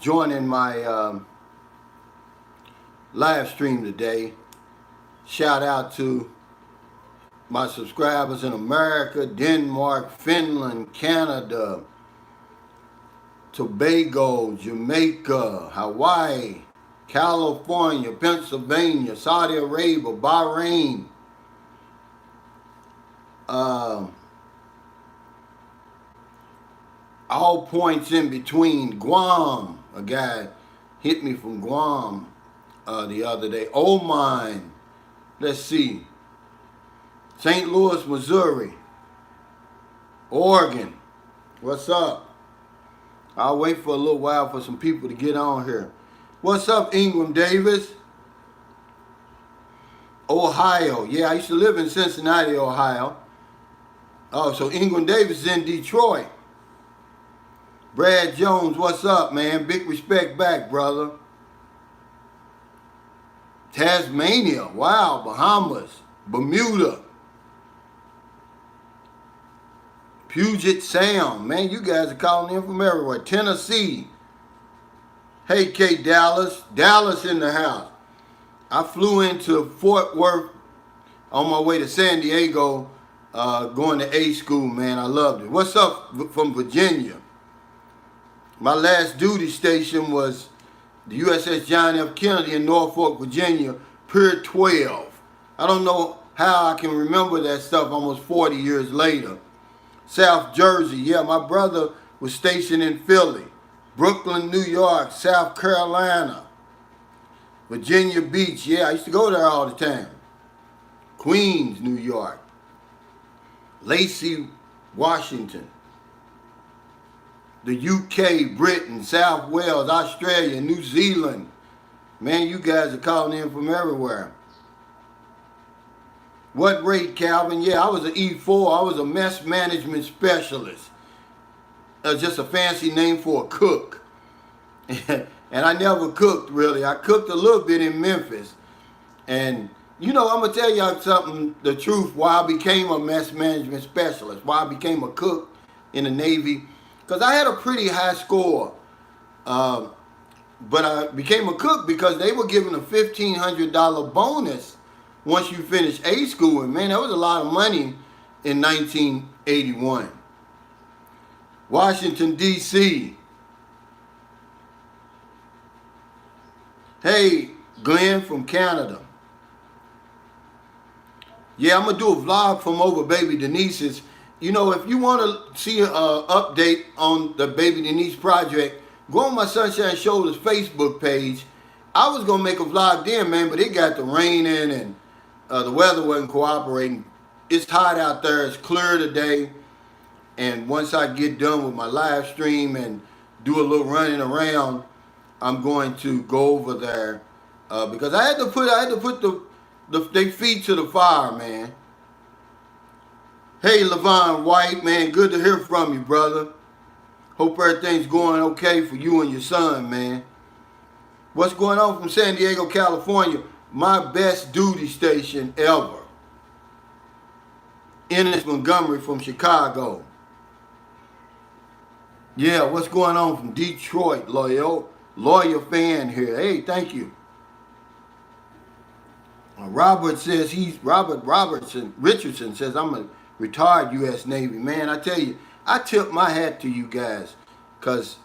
joining my live stream today. Shout out to my subscribers in America, Denmark, Finland, Canada, Tobago, Jamaica, Hawaii, California, Pennsylvania, Saudi Arabia, Bahrain, all points in between. Guam, a guy hit me from Guam the other day. Oman, let's see, St. Louis, Missouri, Oregon, what's up? I'll wait for a little while for some people to get on here. What's up, Ingram Davis? Ohio, yeah, I used to live in Cincinnati, Ohio. Oh, so Ingram Davis is in Detroit. Brad Jones, what's up, man? Big respect back, brother. Tasmania, wow, Bahamas, Bermuda, Puget Sound, man, you guys are calling in from everywhere. Tennessee. Hey, K Dallas, Dallas in the house. I flew into Fort Worth on my way to San Diego, going to A school, man. I loved it. What's up from Virginia? My last duty station was the USS John F. Kennedy in Norfolk, Virginia, Pier 12. I don't know how I can remember that stuff almost 40 years later. South Jersey, yeah, my brother was stationed in Philly. Brooklyn, New York, South Carolina. Virginia Beach, yeah, I used to go there all the time. Queens, New York. Lacey, Washington. The UK, Britain, South Wales, Australia, New Zealand. Man, you guys are calling in from everywhere. What rate, Calvin? Yeah, I was an E4. I was a mess management specialist. Just a fancy name for a cook. And I never cooked, really. I cooked a little bit in Memphis. And, you know, I'm going to tell y'all something, the truth, why I became a mess management specialist, why I became a cook in the Navy. Because I had a pretty high score, but I became a cook because they were giving a $1,500 bonus once you finish A school. And man, that was a lot of money in 1981. Washington, D.C. Hey, Glenn from Canada. Yeah, I'm going to do a vlog from over Baby Denise's. You know, if you want to see an update on the Baby Denise project, go on my Sunshine Shoulders Facebook page. I was going to make a vlog then, man, but it got the rain in and the weather wasn't cooperating. It's hot out there. It's clear today. And once I get done with my live stream and do a little running around, I'm going to go over there because I had to put their feet to the fire, man. Hey, Levon White, man, good to hear from you, brother. Hope everything's going okay for you and your son, man. What's going on from San Diego, California? My best duty station ever. Ennis Montgomery from Chicago. Yeah, what's going on from Detroit, lawyer fan here. Hey, thank you. Robert Richardson says I'm a retired U.S. Navy. Man, I tell you, I tip my hat to you guys because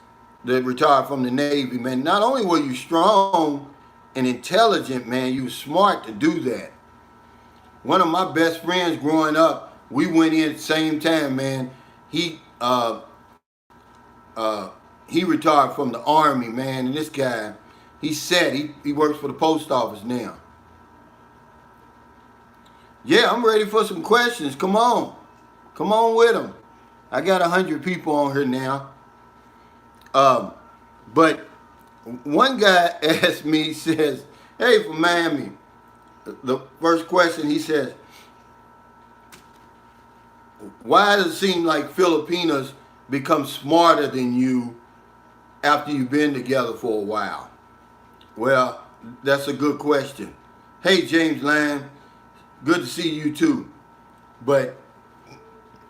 they retired from the Navy, man. Not only were you strong and intelligent, man, you were smart to do that. One of my best friends growing up, we went in at the same time, man. He retired from the Army, man, and this guy, he works for the post office now. Yeah, I'm ready for some questions. Come on. Come on with them. I got 100 people on here now. But one guy asked me, he says, hey, from Miami, the first question, he says, why does it seem like Filipinas become smarter than you after you've been together for a while? Well, that's a good question. Hey, James Lamb. Good to see you too. But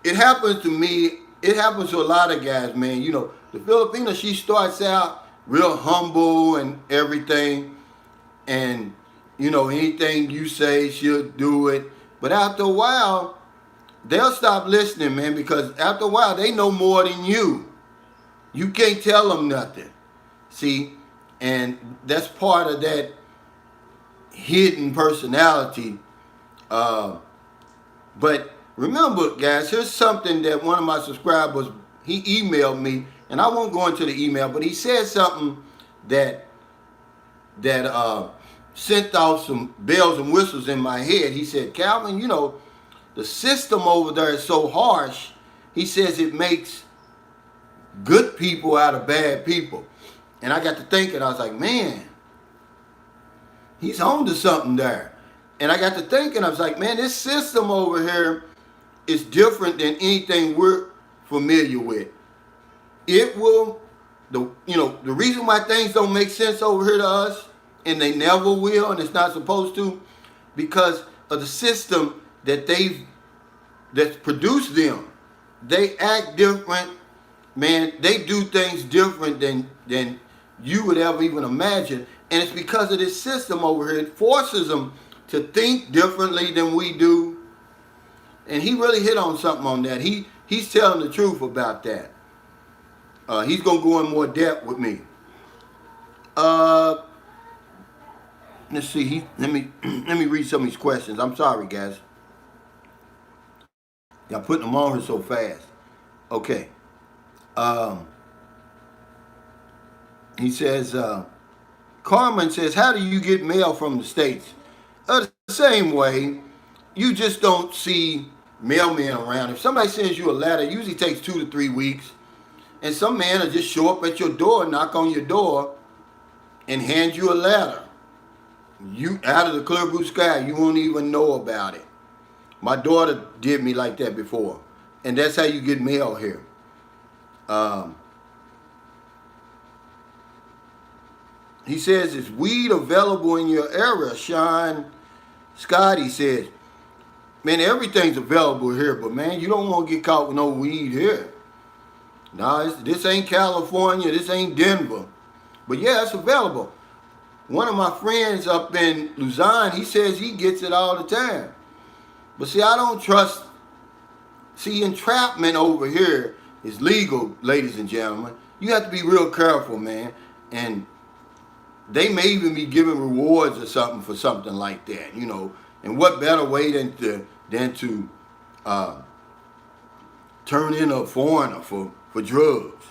it happens to me. It happens to a lot of guys, man. You know, the Filipina, she starts out real humble and everything. And, anything you say, she'll do it. But after a while, they'll stop listening, man, because after a while, they know more than you. You can't tell them nothing. See? And that's part of that hidden personality. But remember, guys, here's something that one of my subscribers, he emailed me, and I won't go into the email, but he said something that sent off some bells and whistles in my head. He said, Calvin, the system over there is so harsh. He says it makes good people out of bad people. And I got to thinking, I was like, man, he's on to something there. And I got to thinking, I was like, man, this system over here is different than anything we're familiar with. It will, the reason why things don't make sense over here to us, and they never will, and it's not supposed to, because of the system that's produced them. They act different, man. They do things different than you would ever even imagine. And it's because of this system over here. It forces them to think differently than we do. And he really hit on something on that. He's telling the truth about that. He's going to go in more depth with me. Let's see. Let me read some of these questions. I'm sorry, guys. Y'all putting them on here so fast. Okay. He says, Carmen says, how do you get mail from the States? The same way. You just don't see mailmen around. If somebody sends you a letter, it usually takes 2 to 3 weeks. And some man will just show up at your door, knock on your door, and hand you a letter. You out of the clear blue sky, you won't even know about it. My daughter did me like that before. And that's how you get mail here. He says, is weed available in your area? Sean Scotty says, man, everything's available here, but man, you don't want to get caught with no weed here. No, this ain't California, this ain't Denver. But yeah, it's available. One of my friends up in Luzon, he says he gets it all the time. But see, I don't trust. See, entrapment over here is legal, ladies and gentlemen. You have to be real careful, man. And they may even be giving rewards or something for something like that, And what better way than to turn in a foreigner for drugs?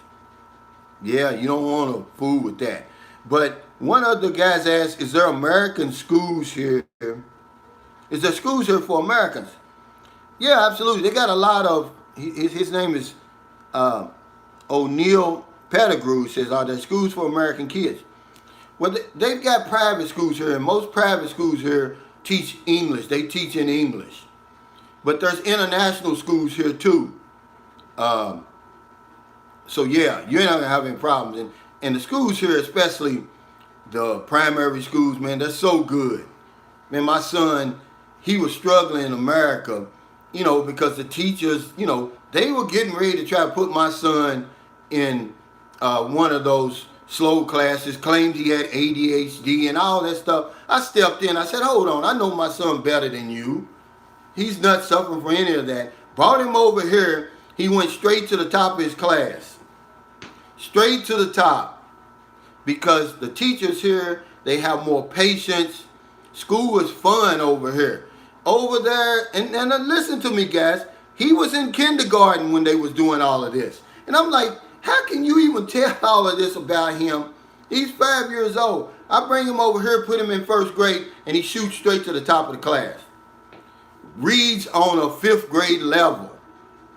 Yeah, you don't want to fool with that. But one of the guys asked, is there American schools here? Is there schools here for Americans? Yeah, absolutely. They got a lot of, his name is O'Neill Pettigrew, says, are there schools for American kids? Well, they've got private schools here, and most private schools here teach English. They teach in English. But there's international schools here too. So yeah, you're not gonna have any problems. And the schools here, especially the primary schools, man, they're so good. Man, my son, he was struggling in America, because the teachers, they were getting ready to try to put my son in one of those slow classes, claimed he had ADHD and all that stuff. I stepped in, I said, hold on, I know my son better than you. He's not suffering from any of that. Brought him over here, he went straight to the top of his class. Straight to the top. Because the teachers here, they have more patience. School is fun over here. Over there, and listen to me, guys, he was in kindergarten when they was doing all of this. And I'm like, how can you even tell all of this about him? He's 5 years old. I bring him over here, put him in first grade, and he shoots straight to the top of the class. Reads on a 5th grade level.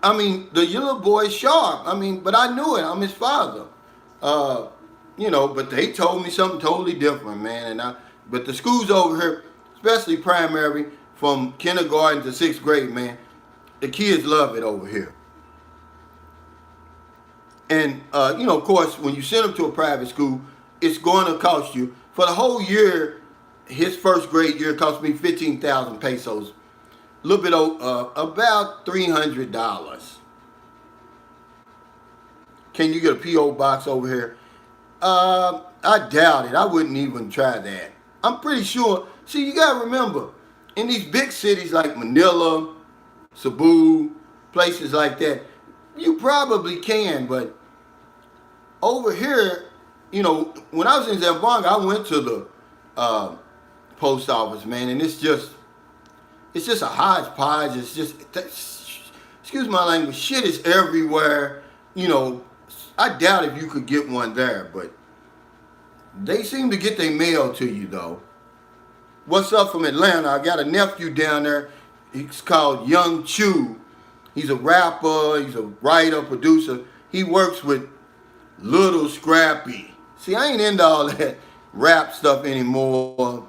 I mean, the little boy's sharp. But I knew it. I'm his father. But they told me something totally different, man. But the schools over here, especially primary, from kindergarten to 6th grade, man, the kids love it over here. And, of course, when you send them to a private school, it's going to cost you, for the whole year, his first grade year cost me 15,000 pesos. A little bit about $300. Can you get a P.O. box over here? I doubt it. I wouldn't even try that. I'm pretty sure. See, you gotta remember, in these big cities like Manila, Cebu, places like that, you probably can. But over here, you know, when I was in Zamboanga, I went to the post office, man, and it's just a hodgepodge. It's just, excuse my language, shit is everywhere. You know, I doubt if you could get one there, but they seem to get their mail to you, though. What's up from Atlanta? I got a nephew down there. He's called Young Chew. He's a rapper. He's a writer, producer. He works with Little Scrappy. See, I ain't into all that rap stuff anymore,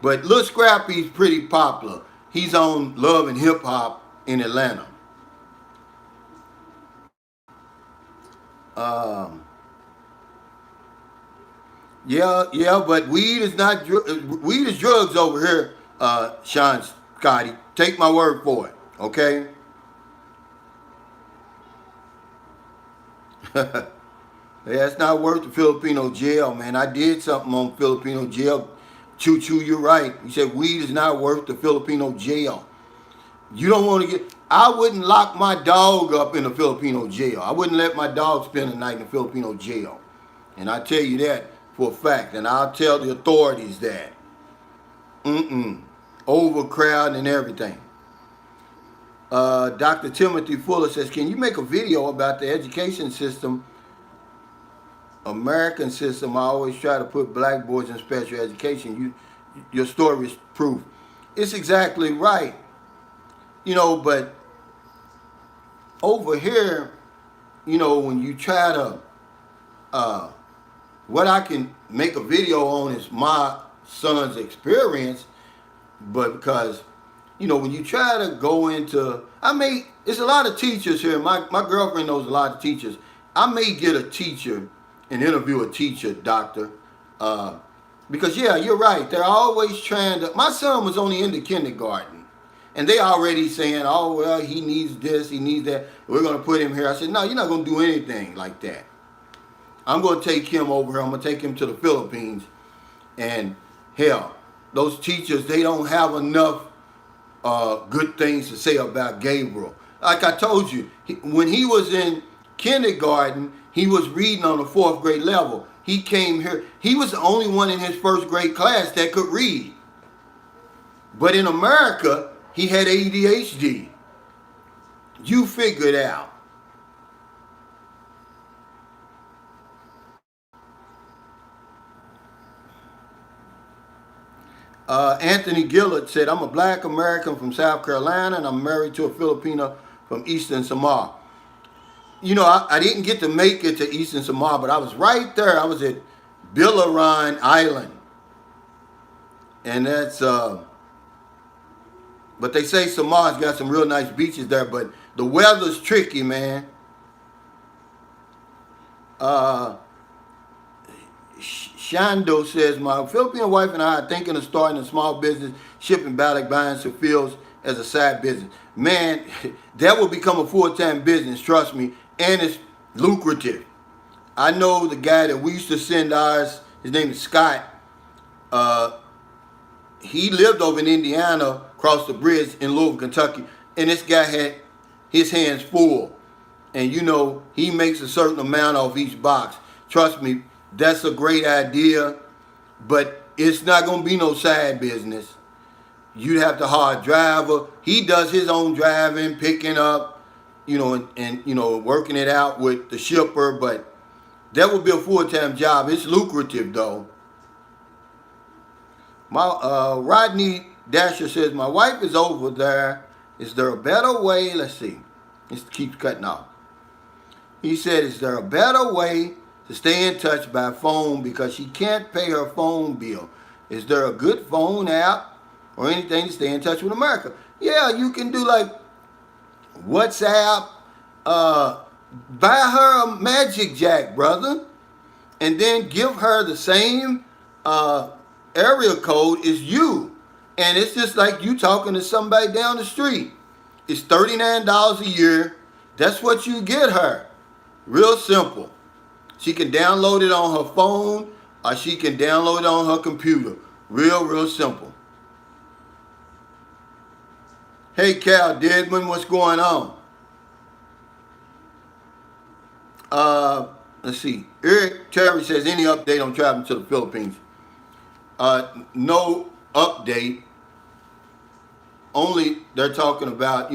but Little Scrappy's pretty popular. He's on Love and Hip Hop in Atlanta. Um, yeah, but weed is not weed is drugs over here, Sean Scotty. Take my word for it, okay? Yeah, it's not worth the Filipino jail, man. I did something on Filipino jail. Choo choo, you're right. You said weed is not worth the Filipino jail. You don't want to get. I wouldn't lock my dog up in a Filipino jail. I wouldn't let my dog spend a night in a Filipino jail. And I tell you that for a fact. And I'll tell the authorities that. Overcrowding and everything. Dr. Timothy Fuller says, can you make a video about the education system, American system? I always try to put black boys in special education. Your story is proof. It's exactly right. You know, but over here, you know, when you try to, what I can make a video on is my son's experience, but because, you know, when you try to go into, it's a lot of teachers here. My girlfriend knows a lot of teachers. I may get a teacher and interview a teacher, doctor, because, yeah, you're right. They're always trying to, my son was only in the kindergarten. And they already saying, oh, well, he needs this, he needs that. We're going to put him here. I said, no, you're not going to do anything like that. I'm going to take him over here. I'm going to take him to the Philippines. And, hell, those teachers, they don't have enough good things to say about Gabriel. Like I told you, when he was in kindergarten, he was reading on the 4th grade level. He came here. He was the only one in his 1st grade class that could read. But in America, he had ADHD. You figure it out. Anthony Gillard said, I'm a black American from South Carolina and I'm married to a Filipino from Eastern Samar. You know, I didn't get to make it to Eastern Samar, but I was right there. I was at Bilaran Island. And that's, but they say Samar's got some real nice beaches there, but the weather's tricky, man. Shando says, my Filipino wife and I are thinking of starting a small business, shipping ballot binds to fields as a side business. Man, that will become a full-time business, trust me, and it's lucrative. I know the guy that we used to send ours, his name is Scott. He lived over in Indiana, across the bridge in Louisville, Kentucky, and this guy had his hands full. And you know, he makes a certain amount off each box. Trust me, that's a great idea, but it's not going to be no side business. You'd have to hire a driver. He does his own driving, picking up, you know, and you know, working it out with the shipper, but that would be a full-time job. It's lucrative, though. My Rodney Dasher says, my wife is over there. Is there a better way? Let's see. It keeps cutting off. He said, is there a better way to stay in touch by phone because she can't pay her phone bill? Is there a good phone app or anything to stay in touch with America? Yeah, you can do like WhatsApp. Buy her a Magic Jack, brother, and then give her the same area code as you. And it's just like you talking to somebody down the street. It's $39 a year. That's what you get her. Real simple. She can download it on her phone or she can download it on her computer. Real simple. Hey, Cal Deadman, what's going on? Let's see. Eric Terry says, any update on traveling to the Philippines? No update. Only they're talking about,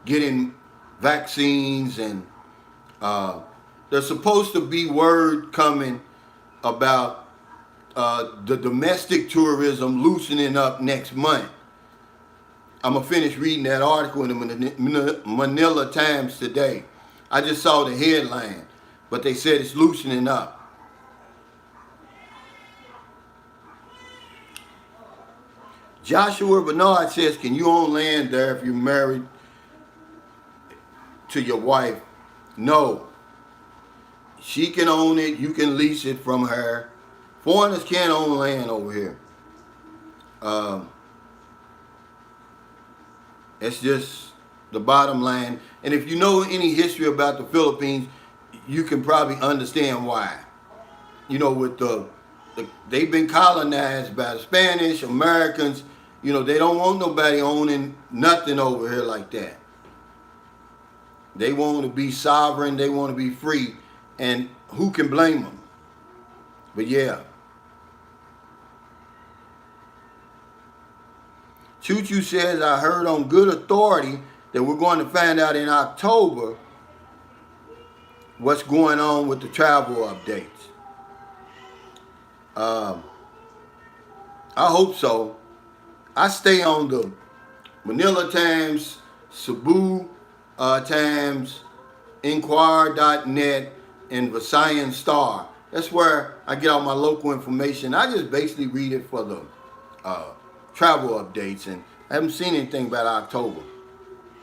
getting vaccines and there's supposed to be word coming about the domestic tourism loosening up next month. I'm going to finish reading that article in the Manila Times today. I just saw the headline, but they said it's loosening up. Joshua Bernard says, can you own land there if you're married to your wife? No. She can own it. You can lease it from her. Foreigners can't own land over here. It's just the bottom line. And if you know any history about the Philippines, you can probably understand why. With they've been colonized by the Spanish, Americans. They don't want nobody owning nothing over here like that. They want to be sovereign. They want to be free. And who can blame them? But yeah. Choo Choo says, I heard on good authority that we're going to find out in October what's going on with the travel updates. I hope so. I stay on the Manila Times, Cebu Times, Inquirer.net, and Visayan Star. That's where I get all my local information. I just basically read it for the travel updates, and I haven't seen anything about October.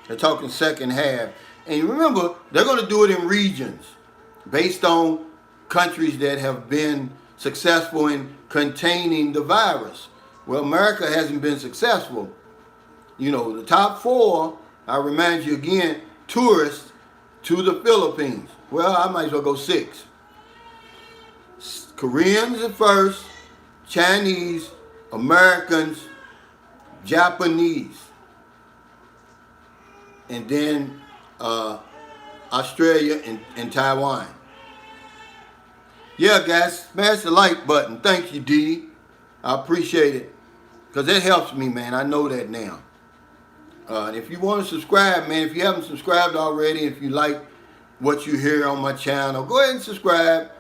They're talking second half. And remember, they're going to do it in regions based on countries that have been successful in containing the virus. Well, America hasn't been successful. The top 4, I remind you again, tourists to the Philippines. Well, I might as well go 6. Koreans at first, Chinese, Americans, Japanese, and then Australia and Taiwan. Yeah, guys, smash the like button. Thank you, D. I appreciate it, because it helps me, man. I know that now. And if you want to subscribe, man, if you haven't subscribed already, if you like what you hear on my channel, go ahead and subscribe.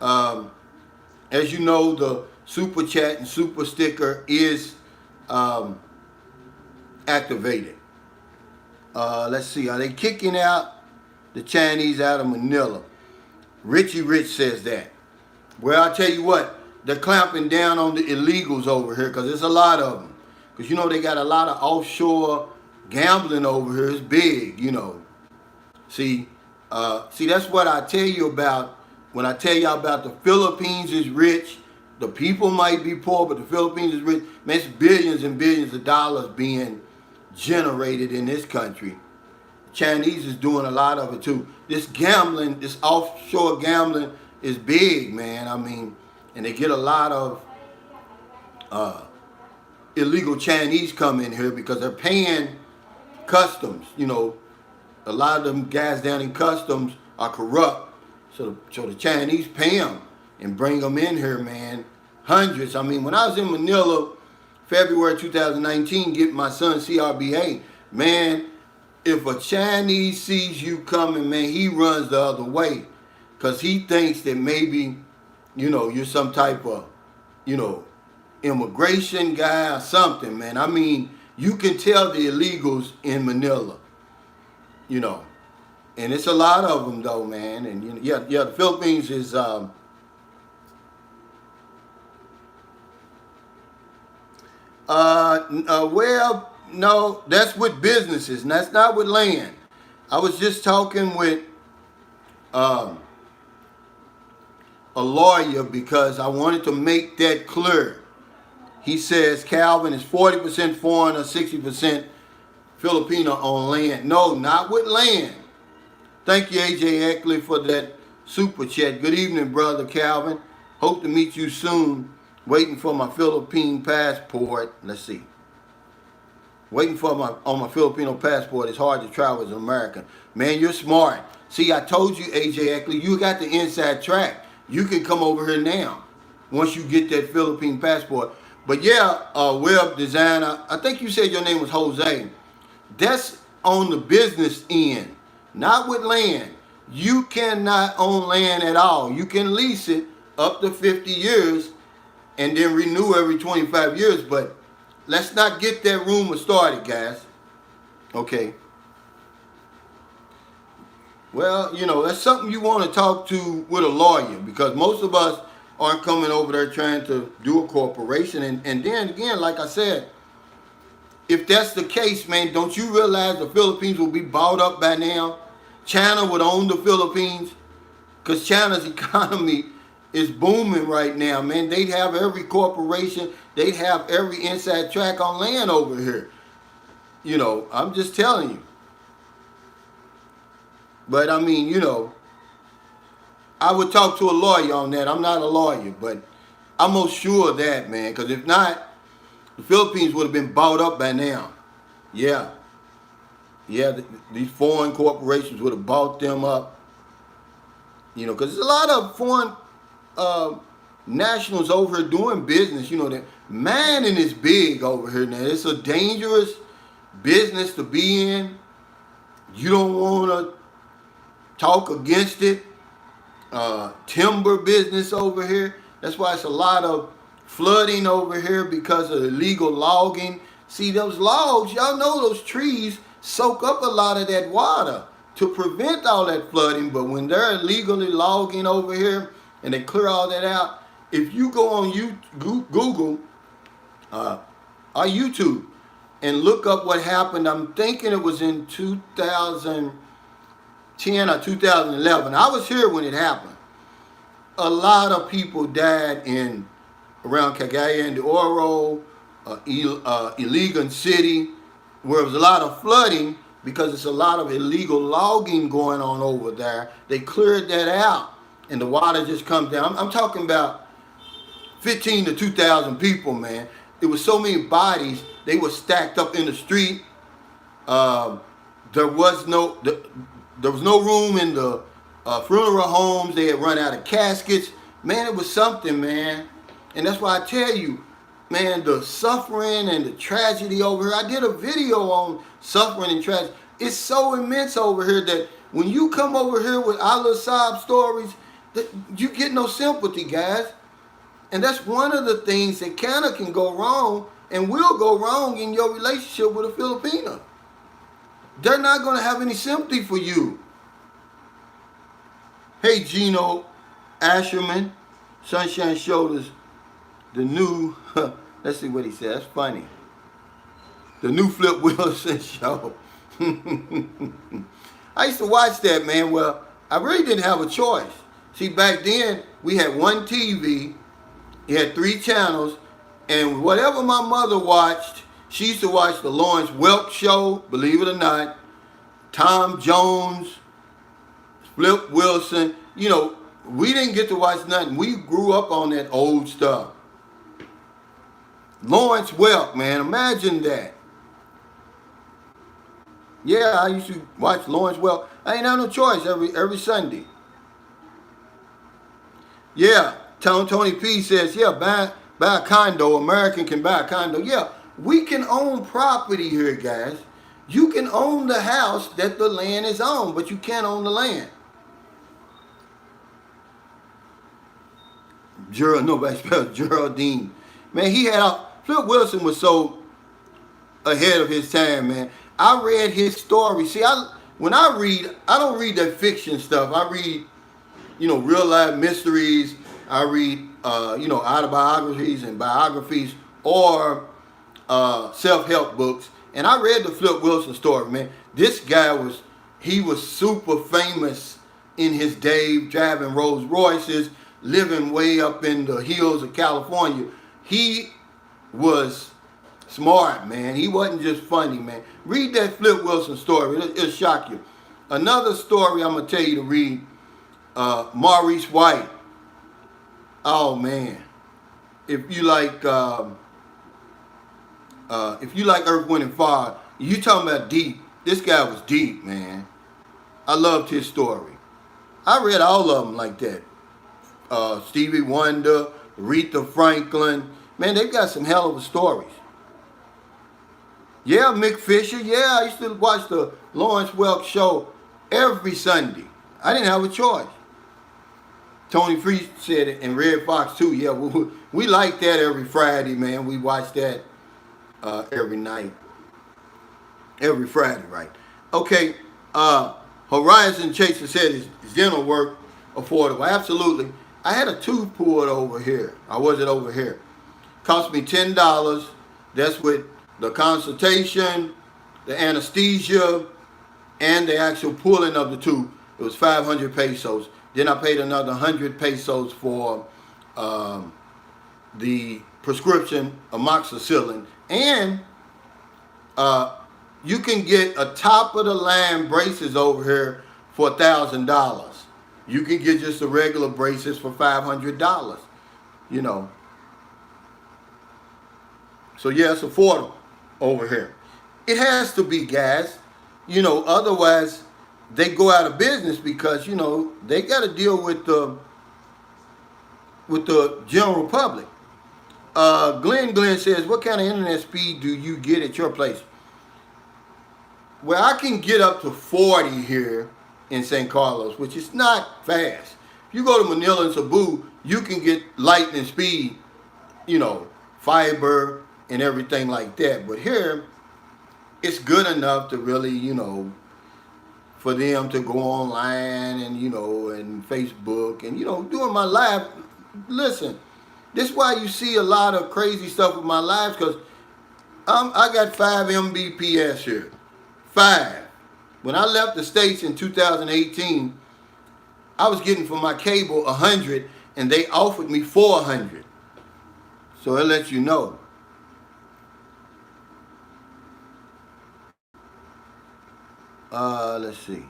As you know, the super chat and super sticker is activated. Let's see, are they kicking out the Chinese out of Manila? Richie Rich says that. Well, I'll tell you what, they're clamping down on the illegals over here, because there's a lot of them. Because, they got a lot of offshore gambling over here. It's big, See, that's what I tell you about when I tell you about the Philippines is rich. The people might be poor, but the Philippines is rich. Man, it's billions and billions of dollars being generated in this country. Chinese is doing a lot of it too. This gambling, this offshore gambling is big, man. I mean, and they get a lot of illegal Chinese come in here because they're paying customs. A lot of them guys down in customs are corrupt. So the Chinese pay them and bring them in here, man. Hundreds. I mean, when I was in Manila, February 2019, getting my son CRBA, man, if a Chinese sees you coming, man, he runs the other way. Because he thinks that maybe, you're some type of, immigration guy or something, man. I mean, you can tell the illegals in Manila, And it's a lot of them, though, man. And, the Philippines is... well, no, that's with businesses, and that's not with land. I was just talking with a lawyer because I wanted to make that clear. He says Calvin is 40% foreigner, 60% Filipino on land. No, not with land. Thank you, AJ Eckley, for that super chat. Good evening, brother Calvin. Hope to meet you soon. Waiting for my Philippine passport. Let's see. Waiting for my Filipino passport. It's hard to travel as an American. Man, you're smart. See, I told you, AJ Eckley, you got the inside track. You can come over here now once you get that Philippine passport. But yeah, web designer, I think you said your name was Jose. That's on the business end, not with land. You cannot own land at all. You can lease it up to 50 years and then renew every 25 years. But let's not get that rumor started, guys. Okay. Well, you know, that's something you want to talk to with a lawyer, because most of us aren't coming over there trying to do a corporation. And then again, like I said, if that's the case, man, don't you realize the Philippines will be bought up by now? China would own the Philippines, because China's economy is booming right now, man. They'd have every corporation, they'd have every inside track on land over here. You know, I'm just telling you. But I mean, you know, I would talk to a lawyer on that. I'm not a lawyer, but I'm most sure of that, man. Because if not, the Philippines would have been bought up by now. Yeah. Yeah, these foreign corporations would have bought them up. You know, because there's a lot of foreign nationals over here doing business. You know, that mining is big over here now. It's a dangerous business to be in. You don't want to talk against it. Timber business over here. That's why it's a lot of flooding over here, because of illegal logging. See, those logs, y'all know those trees soak up a lot of that water to prevent all that flooding. But when they're illegally logging over here and they clear all that out, if you go on Google or YouTube and look up what happened, I'm thinking it was in 2010 or 2011. I was here when it happened. A lot of people died around Cagayan de Oro, Iligan City, where there was a lot of flooding because it's a lot of illegal logging going on over there. They cleared that out and the water just comes down. I'm talking about 15 to 2,000 people, man. There was so many bodies. They were stacked up in the street. There was no room in the funeral homes. They had run out of caskets. Man, it was something, man. And that's why I tell you, man, the suffering and the tragedy over here. I did a video on suffering and tragedy. It's so immense over here that when you come over here with Allah sob stories, you get no sympathy, guys. And that's one of the things that kind of can go wrong and will go wrong in your relationship with a Filipino. They're not going to have any sympathy for you. Hey, Gino Asherman, Sunshine Shoulders, the new, let's see what he said. That's funny. The new Flip Wilson show. I used to watch that, man. Well, I really didn't have a choice. See, back then, we had one TV. He had 3 channels. And whatever my mother watched, she used to watch the Lawrence Welk show, believe it or not, Tom Jones, Flip Wilson. You know, we didn't get to watch nothing. We grew up on that old stuff. Lawrence Welk, man, imagine that. Yeah, I used to watch Lawrence Welk. I ain't have no choice every Sunday. Yeah, Tony P says, yeah, buy a condo. American can buy a condo. Yeah, we can own property here, guys. You can own the house that the land is on, but you can't own the land. Nobody spelled Geraldine. Man, Flip Wilson was so ahead of his time, man. I read his story. See, when I read, I don't read that fiction stuff. I read, real life mysteries. I read, autobiographies and biographies or self-help books. And I read the Flip Wilson story, man. This guy was super famous in his day, driving Rolls Royces, living way up in the hills of California. He was smart, man. He wasn't just funny, man. Read that Flip Wilson story. It'll shock you. Another story I'm going to tell you to read. Maurice White. Oh man, if you like, Earth, Wind and Fire, you talking about deep. This guy was deep, man. I loved his story. I read all of them like that. Stevie Wonder, Aretha Franklin. Man, they've got some hell of a stories. Yeah, Mick Fisher. Yeah, I used to watch the Lawrence Welk show every Sunday. I didn't have a choice. Tony Freese said it, and Red Fox too. Yeah, we like that every Friday, man. We watch that every night. Every Friday, right? Okay, Horizon Chaser said, is dental work affordable? Absolutely. I had a tooth pulled over here. Or was it over here? Cost me $10. That's with the consultation, the anesthesia, and the actual pulling of the tooth. It was 500 pesos. Then I paid another 100 pesos for the prescription amoxicillin. And you can get a top of the line braces over here for $1,000. You can get just the regular braces for $500. You know. So yeah, it's affordable over here. It has to be, guys. You know, otherwise they go out of business because, you know, they got to deal with the general public. Glenn says, what kind of internet speed do you get at your place? Well, I can get up to 40 here in San Carlos, which is not fast. If you go to Manila and Cebu, you can get lightning speed, you know, fiber and everything like that. But here, it's good enough to really, you know, for them to go online and, you know, and Facebook and, you know, doing my live. Listen, this is why you see a lot of crazy stuff with my lives, because I got 5 Mbps here. 5. When I left the States in 2018, I was getting for my cable 100, and they offered me 400. So it lets you know. Let's see.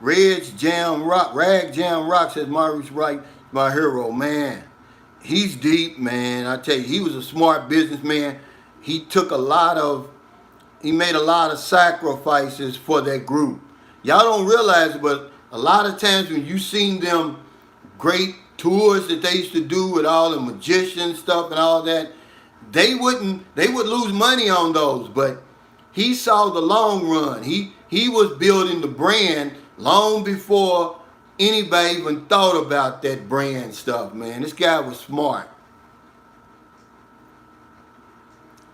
Rag Jam Rock says Maurice Wright, my hero, man. He's deep, man. I tell you, he was a smart businessman. He made a lot of sacrifices for that group. Y'all don't realize it, but a lot of times when you seen them great tours that they used to do with all the magician stuff and all that, they would lose money on those, but he saw the long run. He was building the brand long before anybody even thought about that brand stuff, man. This guy was smart.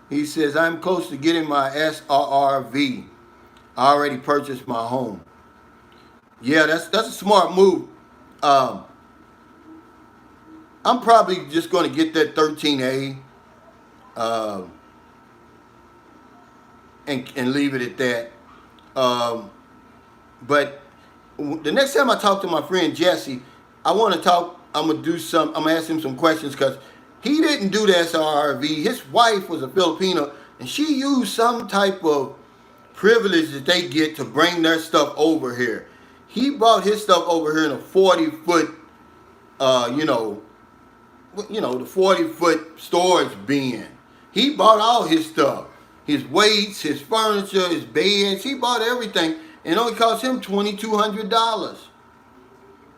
He says, I'm close to getting my SRRV. I already purchased my home. Yeah, that's a smart move. I'm probably just going to get that 13A and leave it at that. But the next time I talk to my friend Jesse, I'm going to ask him some questions, because he didn't do the SRV. His wife was a Filipino, and she used some type of privilege that they get to bring their stuff over here. He brought his stuff over here in a 40-foot, the 40-foot storage bin. He bought all his stuff. His weights, his furniture, his beds. He bought everything. And it only cost him $2,200.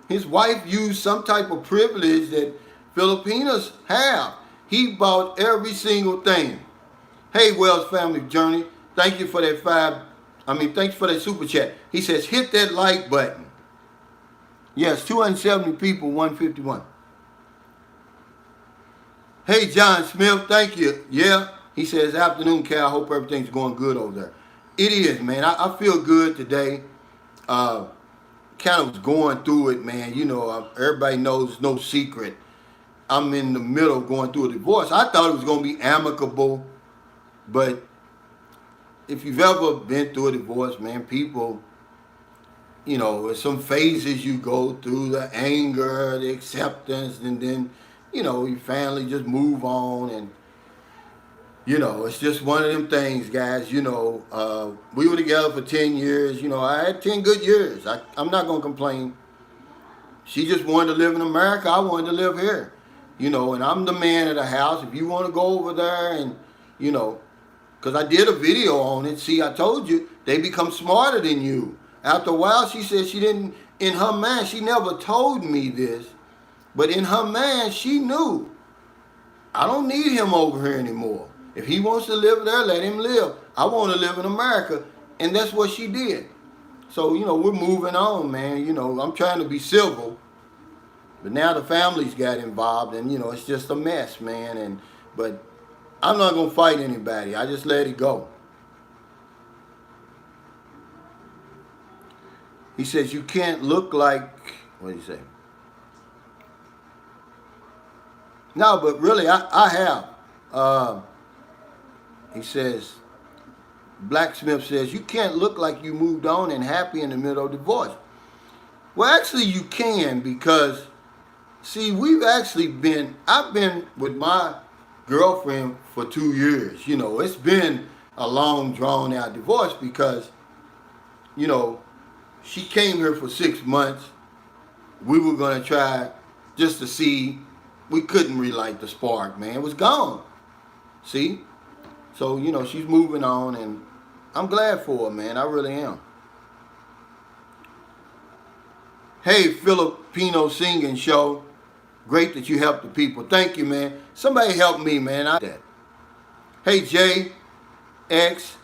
His wife used some type of privilege that Filipinos have. He bought every single thing. Hey, Wells Family Journey, thank you for that thanks for that super chat. He says, hit that like button. Yes, 270 people, 151. Hey, John Smith, thank you. Yeah, he says, afternoon, Cal. Hope everything's going good over there. It is, man. I feel good today. Kind of was going through it, man. You know, everybody knows, no secret. I'm in the middle of going through a divorce. I thought it was going to be amicable, but if you've ever been through a divorce, man, people, you know, there's some phases you go through, the anger, the acceptance, and then, you know, you finally just move on. And You know, it's just one of them things, guys. You know, we were together for 10 years. You know, I had 10 good years. I'm not going to complain. She just wanted to live in America. I wanted to live here. You know, and I'm the man of the house. If you want to go over there and, you know, because I did a video on it. See, I told you, they become smarter than you. After a while, she said she didn't, in her mind, she never told me this, but in her mind, she knew. I don't need him over here anymore. If he wants to live there, let him live. I want to live in America. And that's what she did. So, you know, we're moving on, man. You know, I'm trying to be civil. But now the family's got involved and, you know, it's just a mess, man. But I'm not going to fight anybody. I just let it go. He says, you can't look like, what did he say? No, but really, I have. He says, Blacksmith says, you can't look like you moved on and happy in the middle of divorce. Well, actually, you can because, see, I've been with my girlfriend for 2 years. You know, it's been a long, drawn-out divorce because, you know, she came here for 6 months. We were going to try just to see. We couldn't relight the spark, man. It was gone. See? So, you know, she's moving on, and I'm glad for her, man. I really am. Hey, Filipino singing show. Great that you help the people. Thank you, man. Somebody help me, man. Hey, Jay X,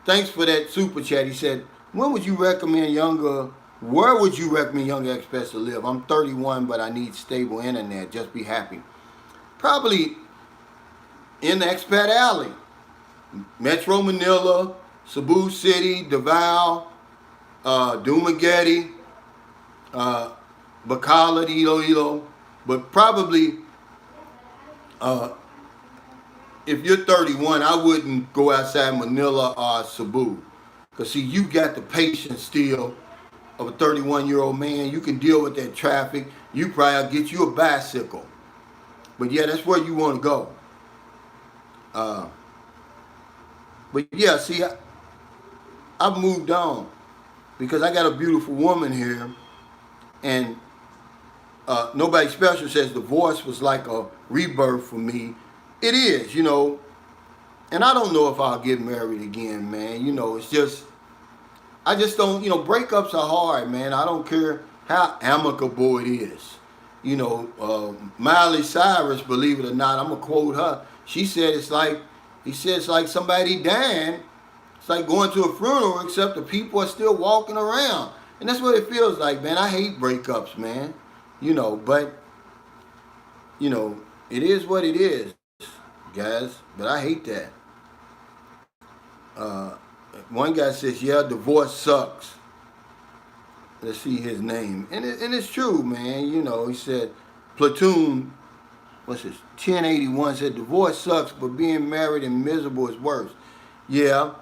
thanks for that super chat. He said, where would you recommend younger expats to live? I'm 31, but I need stable internet. Just be happy. Probably in the expat alley. Metro Manila, Cebu City, Davao, Dumaguete, Bacolod, Iloilo. But probably, if you're 31, I wouldn't go outside Manila or Cebu. Because, see, you got the patience still of a 31-year-old man. You can deal with that traffic. You probably get you a bicycle. But, yeah, that's where you want to go. But, yeah, see, I've moved on because I got a beautiful woman here. And Nobody Special says divorce was like a rebirth for me. It is, you know. And I don't know if I'll get married again, man. You know, it's just, I just don't, you know, breakups are hard, man. I don't care how amicable it is. You know, Miley Cyrus, believe it or not, I'm going to quote her. She said it's like somebody dying. It's like going to a funeral, except the people are still walking around. And that's what it feels like, man. I hate breakups, man. You know, but, you know, it is what it is, guys. But I hate that. One guy says, yeah, divorce sucks. Let's see his name. And it's true, man. You know, he said, Platoon, what's this? 1081 said, divorce sucks, but being married and miserable is worse. Yeah.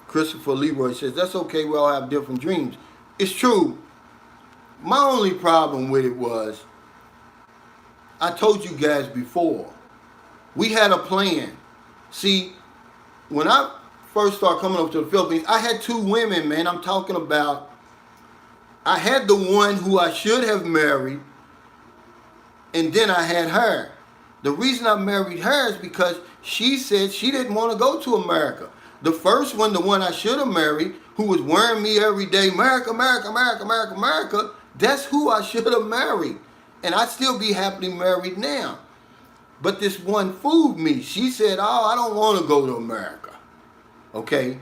Christopher Leroy says, that's okay, we all have different dreams. It's true. My only problem with it was, I told you guys before, we had a plan. See, when I first started coming over to the Philippines, I had two women, man. I'm talking about, I had the one who I should have married, and then I had her. The reason I married her is because she said she didn't want to go to America. The first one, the one I should have married, who was wearing me every day, America, America, America, America, America, that's who I should have married. And I'd still be happily married now. But this one fooled me. She said, oh, I don't want to go to America. Okay?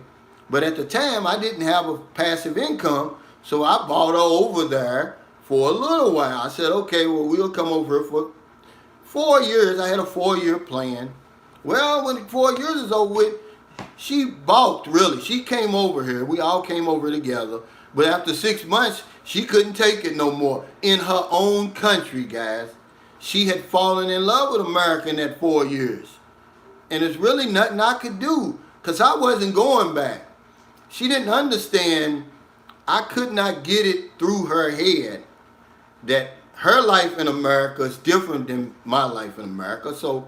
But at the time, I didn't have a passive income, so I bought her over there for a little while. I said, okay, well, we'll come over here for 4 years. I had a 4-year plan. Well, when 4 years is over with, she balked, really. She came over here. We all came over together. But after 6 months, she couldn't take it no more. In her own country, guys. She had fallen in love with America in that 4 years. And there's really nothing I could do because I wasn't going back. She didn't understand. I could not get it through her head that her life in America is different than my life in America. So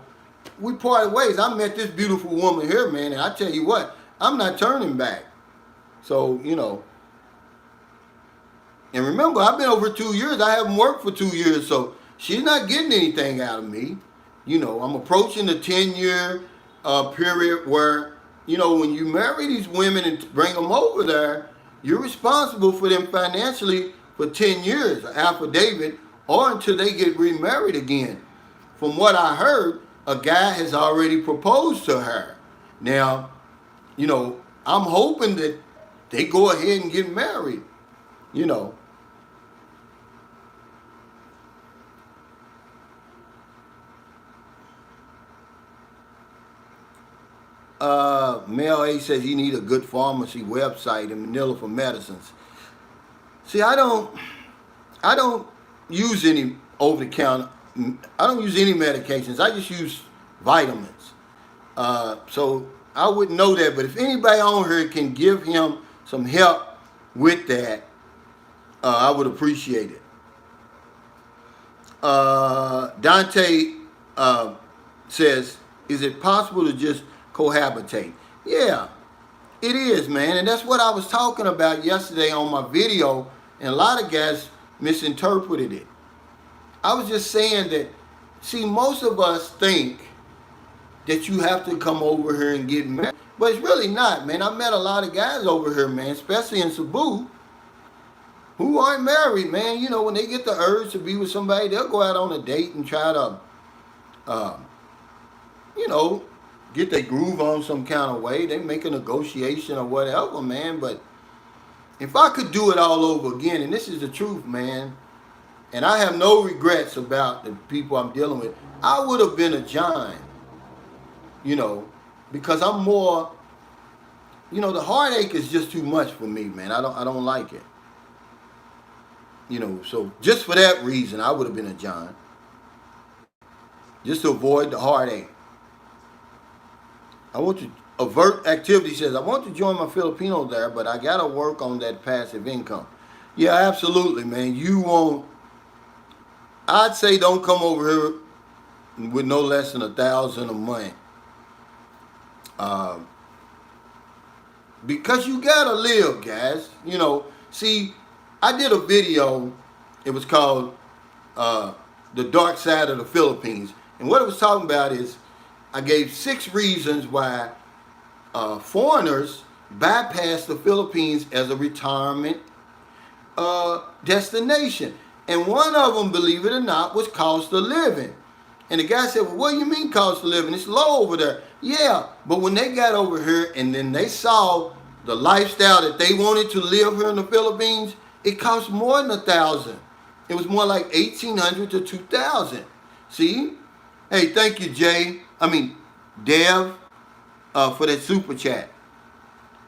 we parted ways. I met this beautiful woman here, man, and I tell you what, I'm not turning back. So, you know, and remember, I've been over 2 years. I haven't worked for 2 years, so she's not getting anything out of me. You know, I'm approaching the 10-year period where, you know, when you marry these women and bring them over there, you're responsible for them financially for 10 years, affidavit, or until they get remarried again. From what I heard, a guy has already proposed to her. Now, you know, I'm hoping that they go ahead and get married, you know. Mel A says you need a good pharmacy website in Manila for medicines. See, I don't use any over the counter. I don't use any medications. I just use vitamins. So I wouldn't know that. But if anybody on here can give him some help with that, I would appreciate it. Dante says, is it possible to just cohabitate? Yeah, it is, man. And that's what I was talking about yesterday on my video. And a lot of guys misinterpreted it. I was just saying that, see, most of us think that you have to come over here and get married. But it's really not, man. I met a lot of guys over here, man, especially in Cebu, who aren't married, man. You know, when they get the urge to be with somebody, they'll go out on a date and try to, you know, get their groove on some kind of way. They make a negotiation or whatever, man. But if I could do it all over again, and this is the truth, man, and I have no regrets about the people I'm dealing with, I would have been a John, you know, because I'm more, you know, the heartache is just too much for me, man. I don't like it. You know, so just for that reason, I would have been a John. Just to avoid the heartache. I want to avert activity says, I want to join my Filipino there, but I got to work on that passive income. Yeah, absolutely, man. You won't, I'd say don't come over here with no less than $1,000 a month. Because you got to live, guys. You know, see, I did a video, it was called The Dark Side of the Philippines. And what it was talking about is, I gave 6 reasons why foreigners bypass the Philippines as a retirement destination. And one of them, believe it or not, was cost of living. And the guy said, well, what do you mean cost of living? It's low over there. Yeah, but when they got over here and then they saw the lifestyle that they wanted to live here in the Philippines, it cost more than $1,000. It was more like $1,800 to $2,000. See? Hey, thank you, Dev, for that super chat.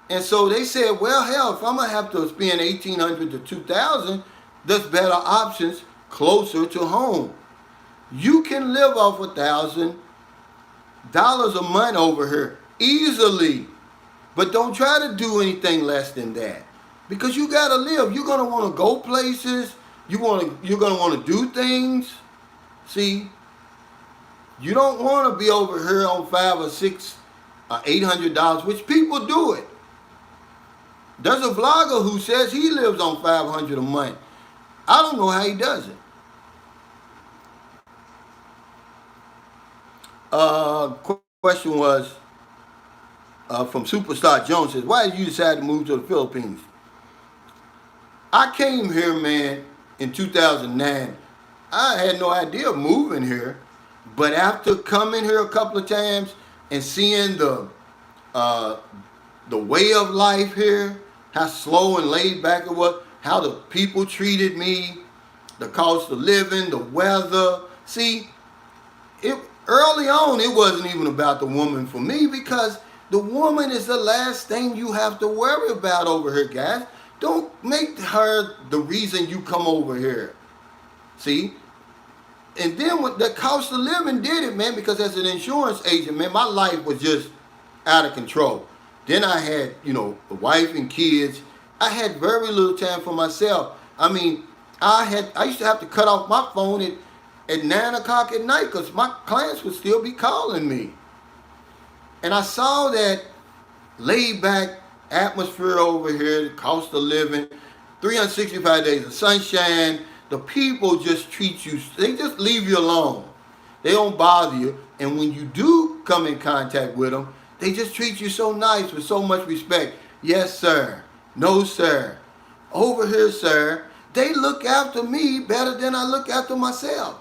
And so they said, well, hell, if I'm going to have to spend $1,800 to $2,000, there's better options closer to home. You can live off $1,000 a month over here easily. But don't try to do anything less than that. Because you got to live. You're going to want to go places. You're going to want to do things. See? You don't want to be over here on $500 or $600 or $800, which people do it. There's a vlogger who says he lives on $500 a month. I don't know how he does it. Question was from Superstar Jones says, why did you decide to move to the Philippines? I came here, man, in 2009. I had no idea of moving here. But after coming here a couple of times and seeing the way of life here, how slow and laid back it was, how the people treated me, the cost of living, the weather. See, early on, it wasn't even about the woman for me, because the woman is the last thing you have to worry about over here, guys. Don't make her the reason you come over here. See? And then when the cost of living did it, man, because as an insurance agent, man, my life was just out of control. Then I had, you know, a wife and kids. I had very little time for myself. I mean, I used to have to cut off my phone at at 9 o'clock at night because my clients would still be calling me. And I saw that laid back atmosphere over here, the cost of living, 365 days of sunshine. The people just treat you, they just leave you alone. They don't bother you. And when you do come in contact with them, they just treat you so nice with so much respect. Yes, sir. No, sir. Over here, sir. They look after me better than I look after myself.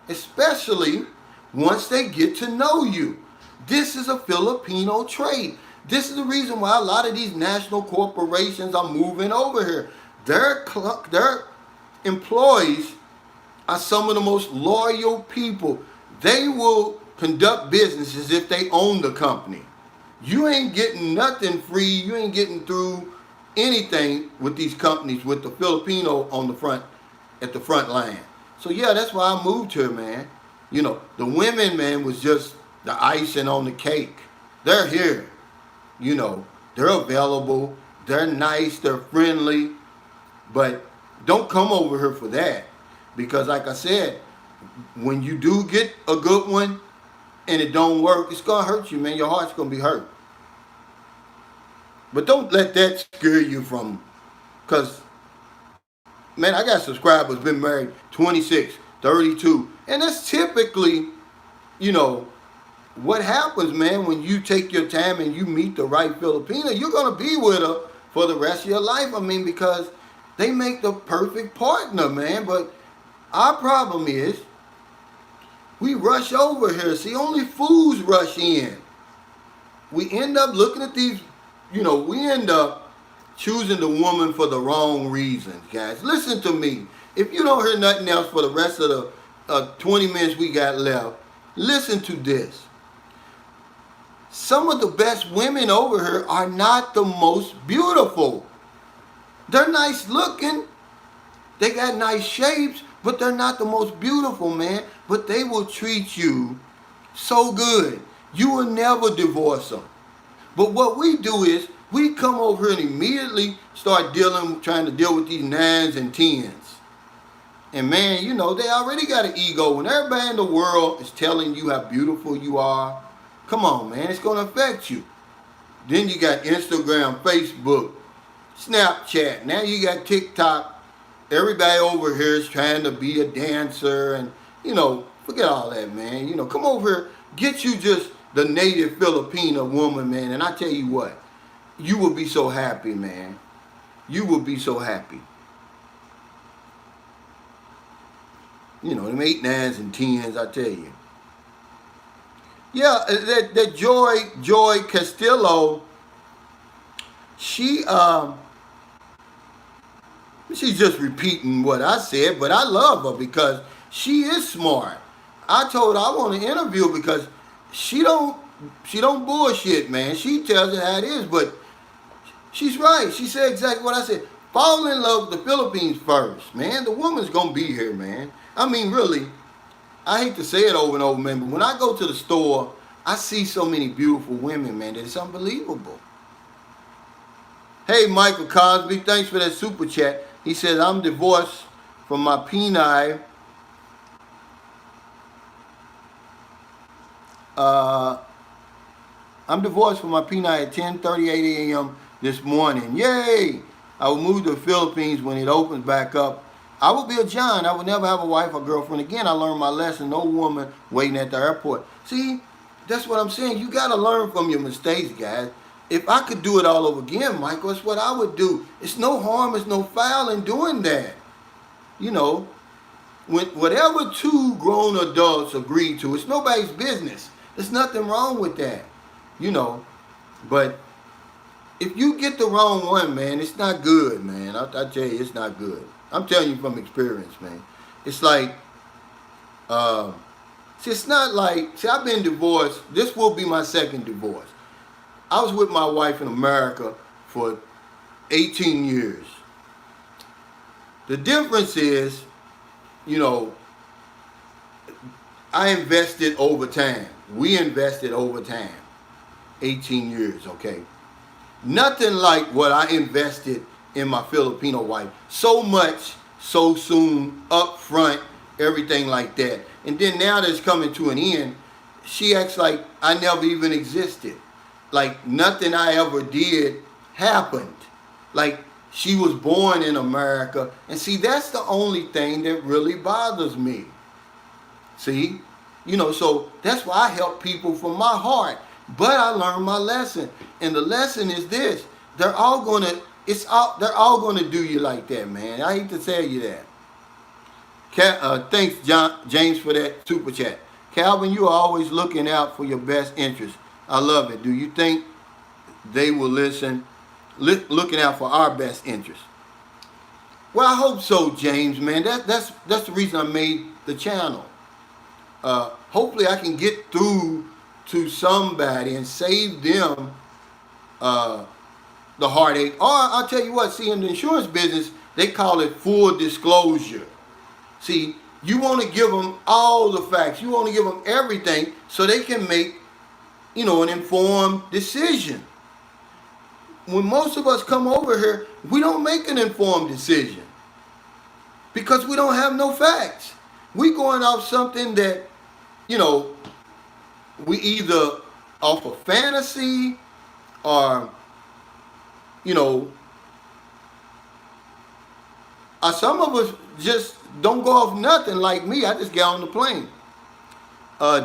Especially once they get to know you. This is a Filipino trait. This is the reason why a lot of these national corporations are moving over here. Their employees are some of the most loyal people. They will conduct business as if they own the company. You ain't getting nothing free. You ain't getting through anything with these companies with the Filipino on the front, at the front line. So yeah, that's why I moved here, man. You know, the women, man, was just the icing on the cake. They're here. You know, they're available. They're nice. They're friendly. But don't come over here for that. Because like I said, when you do get a good one and it don't work, it's going to hurt you, man. Your heart's going to be hurt. But don't let that scare you from, because, man, I got subscribers, been married 26, 32. And that's typically, you know, what happens, man, when you take your time and you meet the right Filipino. You're going to be with her for the rest of your life. I mean, because they make the perfect partner, man. But our problem is we rush over here. See, only fools rush in. We end up looking at these, you know, we end up choosing the woman for the wrong reasons, guys. Listen to me. If you don't hear nothing else for the rest of the 20 minutes we got left, listen to this. Some of the best women over here are not the most beautiful. They're nice looking. They got nice shapes, but they're not the most beautiful, man. But they will treat you so good. You will never divorce them. But what we do is we come over here and immediately start trying to deal with these 9s and 10s. And man, you know, they already got an ego. When everybody in the world is telling you how beautiful you are, come on, man, it's going to affect you. Then you got Instagram, Facebook, Snapchat. Now you got TikTok. Everybody over here is trying to be a dancer. And, you know, forget all that, man. You know, come over here, get you just the native Filipino woman, man. And I tell you what, you will be so happy, man. You will be so happy. You know, them 8, 9s, and 10s, I tell you. Yeah, that Joy Castillo, she's just repeating what I said, but I love her because she is smart. I told her I want to interview her because she don't bullshit, man. She tells it how it is, but she's right. She said exactly what I said. Fall in love with the Philippines first, man. The woman's gonna be here, man. I mean, really, I hate to say it over and over, man, but when I go to the store, I see so many beautiful women, man, that it's unbelievable. Hey, Michael Cosby, thanks for that super chat. He says, I'm divorced from my penile. I'm divorced from my penile at 10:38 a.m. this morning. Yay! I will move to the Philippines when it opens back up. I will be a John. I will never have a wife or girlfriend again. I learned my lesson. No woman waiting at the airport. See, that's what I'm saying. You got to learn from your mistakes, guys. If I could do it all over again, Michael, it's what I would do. It's no harm, it's no foul in doing that. You know, when whatever two grown adults agree to, it's nobody's business. There's nothing wrong with that. You know, but if you get the wrong one, man, it's not good, man. I tell you, it's not good. I'm telling you from experience, man. It's like, see, it's not like, see, I've been divorced. This will be my second divorce. I was with my wife in America for 18 years. The difference is, you know, I invested over time. We invested over time. 18 years, okay? Nothing like what I invested in my Filipino wife. So much, so soon, up front, everything like that. And then now that it's coming to an end, she acts like I never even existed. Like nothing I ever did happened. Like she was born in America. And see, that's the only thing that really bothers me. See? So that's why I help people from my heart. But I learned my lesson. And the lesson is this. They're all gonna do you like that, man. I hate to tell you that. Thanks, James, for that super chat. Calvin, you are always looking out for your best interest. I love it. Do you think they will listen? Looking out for our best interest. Well, I hope so, James, man. That's the reason I made the channel. Hopefully I can get through to somebody and save them the heartache. Or I'll tell you what, see, in the insurance business, they call it full disclosure. See, you want to give them all the facts. You want to give them everything so they can make, an informed decision. When most of us come over here, we don't make an informed decision because we don't have no facts. We going off something that, we either off of fantasy or, some of us just don't go off nothing like me. I just get on the plane.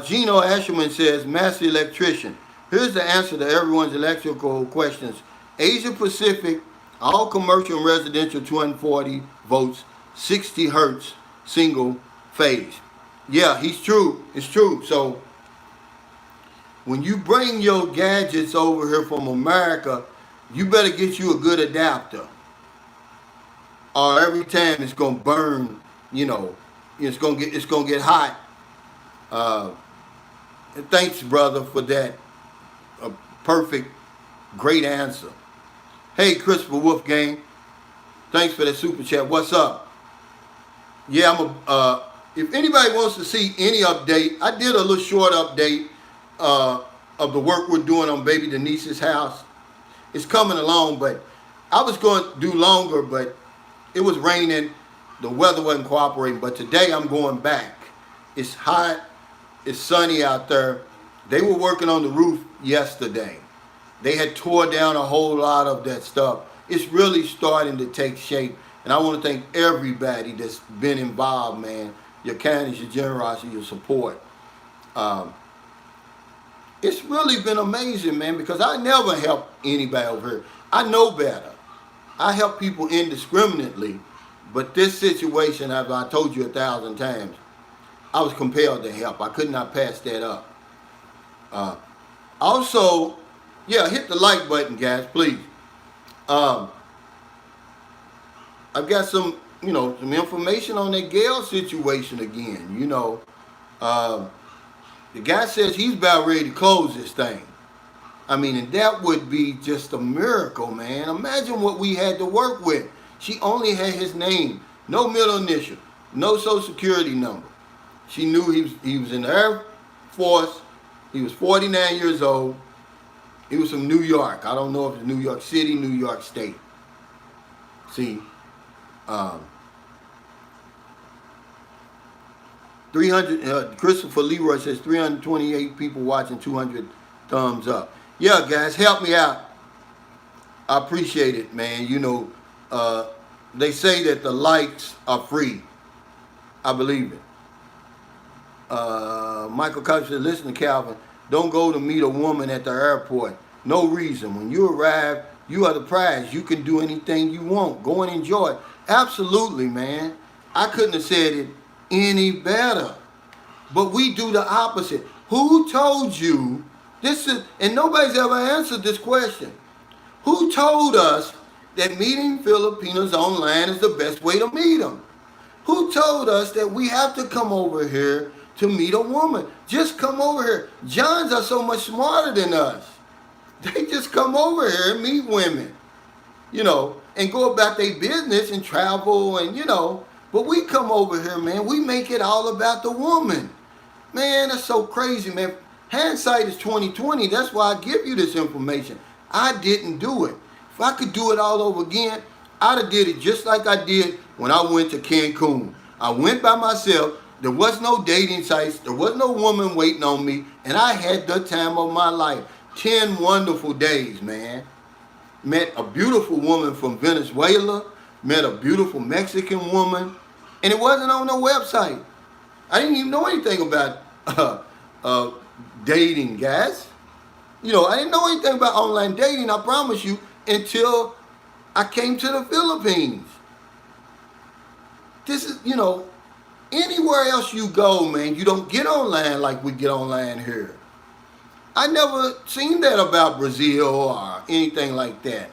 Gino Asherman says, Master Electrician, here's the answer to everyone's electrical questions. Asia Pacific, all commercial and residential 240 volts, 60 hertz, single phase. Yeah, he's true. It's true. So when you bring your gadgets over here from America, you better get you a good adapter. Or every time it's gonna burn, it's gonna get hot. And thanks, brother, for that perfect, great answer. Hey, Christopher Wolfgang, thanks for that super chat. What's up? Yeah, if anybody wants to see any update, I did a little short update of the work we're doing on baby Denise's house. It's coming along, but I was going to do longer, but it was raining. The weather wasn't cooperating, but today I'm going back. It's hot. It's sunny out there. They were working on the roof yesterday. They had tore down a whole lot of that stuff. It's really starting to take shape. And I want to thank everybody that's been involved, man. Your kindness, your generosity, your support. It's really been amazing, man, because I never help anybody over here. I know better. I help people indiscriminately. But this situation, as I told you 1,000 times, I was compelled to help. I could not pass that up. Also, hit the like button, guys, please. I've got some information on that Gale situation again. The guy says he's about ready to close this thing. I mean, and that would be just a miracle, man. Imagine what we had to work with. She only had his name, no middle initial, no social security number. She knew he was in the Air Force. He was 49 years old. He was from New York. I don't know if it's New York City, New York State. See, 300. Christopher Leroy says 328 people watching, 200 thumbs up. Yeah, guys, help me out. I appreciate it, man. They say that the likes are free. I believe it. Michael Cox said, listen to Calvin. Don't go to meet a woman at the airport. No reason. When you arrive, you are the prize. You can do anything you want. Go and enjoy it. Absolutely, man. I couldn't have said it any better. But we do the opposite. Who told you this is, and nobody's ever answered this question. Who told us that meeting Filipinos online is the best way to meet them? Who told us that we have to come over here to meet a woman? Just come over here. Johns are so much smarter than us. They just come over here and meet women, and go about their business and travel and, But we come over here, man. We make it all about the woman. Man, that's so crazy, man. Hindsight is 20/20. That's why I give you this information. I didn't do it. If I could do it all over again, I'd have did it just like I did when I went to Cancun. I went by myself. There was no dating sites. There was no woman waiting on me. And I had the time of my life. 10 wonderful days, man. Met a beautiful woman from Venezuela. Met a beautiful Mexican woman. And it wasn't on no website. I didn't even know anything about uh, dating, guys. You know, I didn't know anything about online dating, I promise you, until I came to the Philippines. This is, you know, anywhere else you go, man, you don't get online like we get online here. I never seen that about Brazil or anything like that.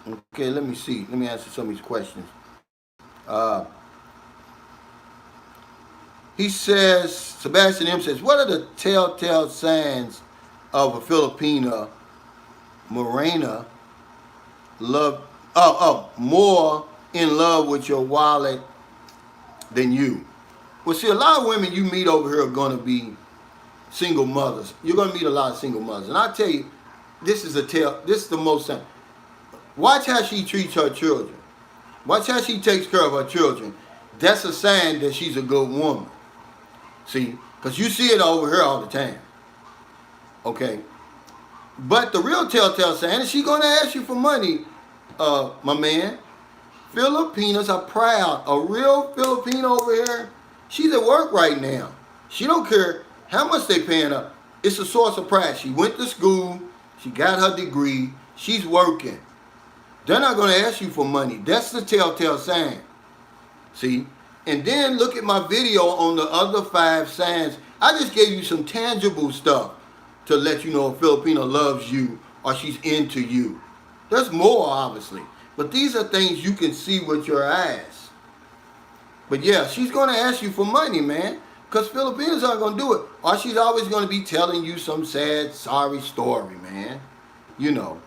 Okay, let me see. Let me answer some of these questions. He says, Sebastian M says, what are the telltale signs of a Filipina Morena more in love with your wallet than you? Well, see, a lot of women you meet over here are going to be single mothers. You're going to meet a lot of single mothers. And I tell you, this is the most sign. Watch how she treats her children. Watch how she takes care of her children. That's a sign that she's a good woman. See, because you see it over here all the time. Okay. But the real telltale sign is she's going to ask you for money, my man. Filipinas are proud. A real Filipino over here, she's at work right now. She don't care how much they paying her. It's a source of pride. She went to school. She got her degree. She's working. They're not going to ask you for money. That's the telltale sign. See? And then look at my video on the other 5 signs. I just gave you some tangible stuff to let you know a Filipino loves you or she's into you. There's more, obviously. But these are things you can see with your eyes. But yeah, she's going to ask you for money, man. Because Filipinos aren't going to do it. Or she's always going to be telling you some sad, sorry story, man. You know.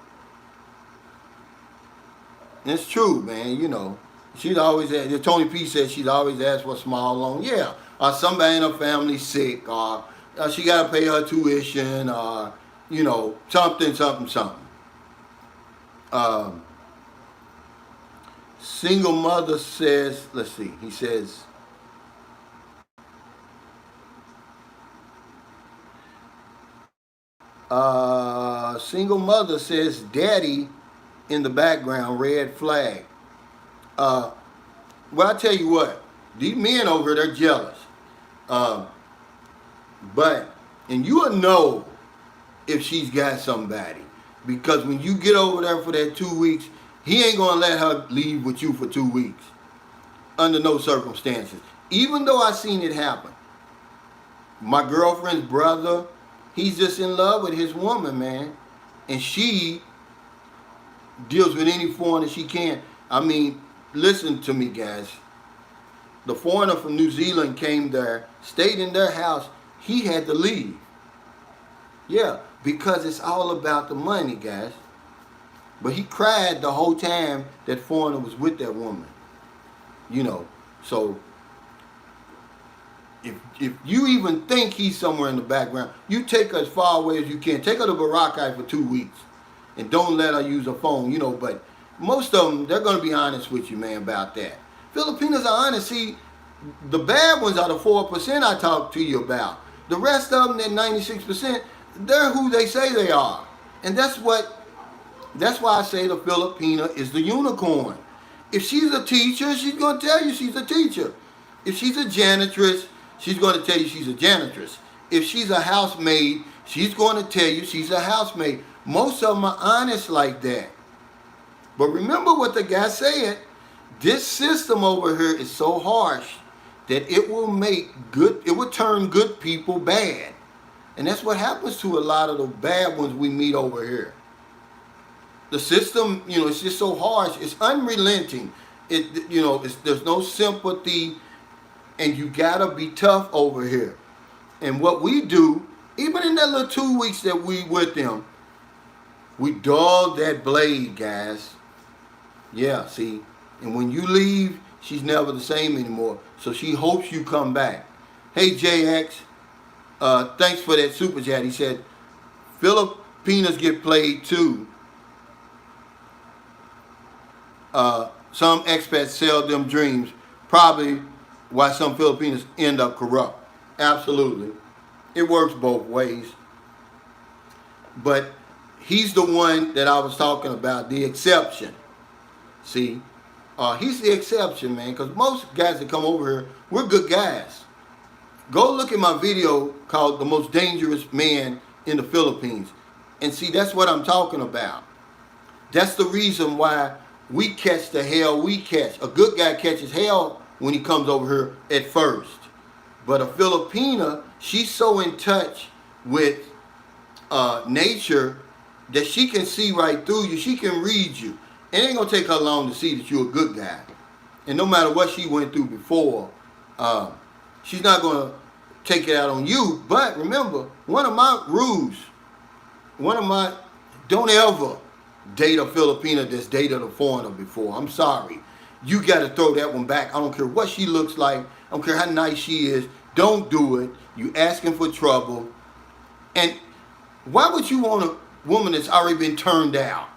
It's true, man, you know. She's always, Tony P said she's always asked for a small loan. Yeah, or somebody in her family sick, or she got to pay her tuition, or, you know, something. Single mother says, let's see, he says, single mother says, daddy in the background, red flag. Well, I tell you what, these men over here, they're jealous. And you will know if she's got somebody. Because when you get over there for that 2 weeks, he ain't going to let her leave with you for 2 weeks. Under no circumstances. Even though I seen it happen. My girlfriend's brother, he's just in love with his woman, man. And she deals with any foreigner she can. I mean, listen to me, guys. The foreigner from New Zealand came there, stayed in their house. He had to leave. Yeah, because it's all about the money, guys. But he cried the whole time that foreigner was with that woman. You know, so if you even think he's somewhere in the background, you take her as far away as you can. Take her to Boracay for 2 weeks. And don't let her use her phone, you know, but most of them, they're going to be honest with you, man, about that. Filipinos are honest. See, the bad ones are the 4% I talked to you about. The rest of them, that 96%, they're who they say they are. And that's why I say the Filipina is the unicorn. If she's a teacher, she's going to tell you she's a teacher. If she's a janitress, she's going to tell you she's a janitress. If she's a housemaid, she's going to tell you she's a housemaid. Most of them are honest like that. But remember what the guy said. This system over here is so harsh that it will turn good people bad. And that's what happens to a lot of the bad ones we meet over here. The system, you know, it's just so harsh. It's unrelenting. There's no sympathy, and you gotta be tough over here. And what we do, even in that little 2 weeks that we with them, we dull that blade, guys. Yeah, see. And when you leave, she's never the same anymore. So she hopes you come back. Hey, JX, thanks for that super chat. He said, Filipinas get played too. some expats sell them dreams. Probably why some Filipinos end up corrupt. Absolutely. It works both ways. But he's the one that I was talking about, the exception. See, he's the exception, man, because most guys that come over here, we're good guys. Go look at my video called The Most Dangerous Man in the Philippines. And see, that's what I'm talking about. That's the reason why we catch the hell we catch. A good guy catches hell when he comes over here at first. But a Filipina, she's so in touch with nature that she can see right through you. She can read you. It ain't going to take her long to see that you're a good guy. And no matter what she went through before, she's not going to take it out on you. But remember, one of my rules, don't ever date a Filipina that's dated a foreigner before. I'm sorry. You got to throw that one back. I don't care what she looks like. I don't care how nice she is. Don't do it. You asking for trouble. And why would you want a woman that's already been turned out?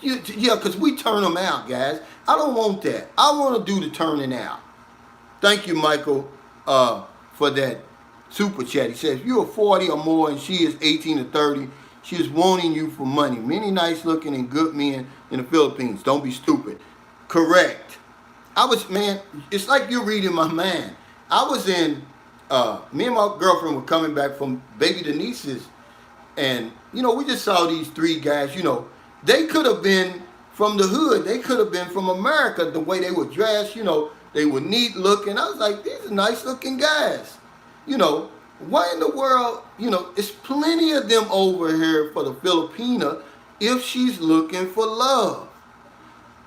Yeah, because we turn them out, guys. I don't want that. I want to do the turning out. Thank you, Michael, for that super chat. He says, you're 40 or more and she is 18 to 30. She is wanting you for money. Many nice looking and good men in the Philippines. Don't be stupid. Correct. Man, it's like you're reading my mind. I was in, me and my girlfriend were coming back from Baby Denise's, and, we just saw these three guys, they could have been from the hood. They could have been from America, the way they were dressed, they were neat looking. I was like, these are nice looking guys. Why in the world, it's plenty of them over here for the Filipina if she's looking for love.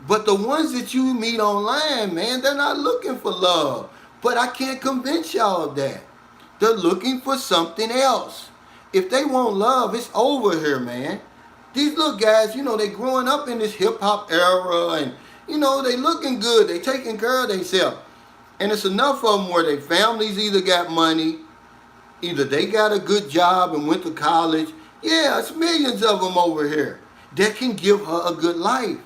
But the ones that you meet online, man, they're not looking for love. But I can't convince y'all of that. They're looking for something else. If they want love, it's over here, man. These little guys, they growing up in this hip-hop era and, they looking good. They taking care of themselves. And it's enough of them where their families either got money, either they got a good job and went to college. Yeah, it's millions of them over here that can give her a good life.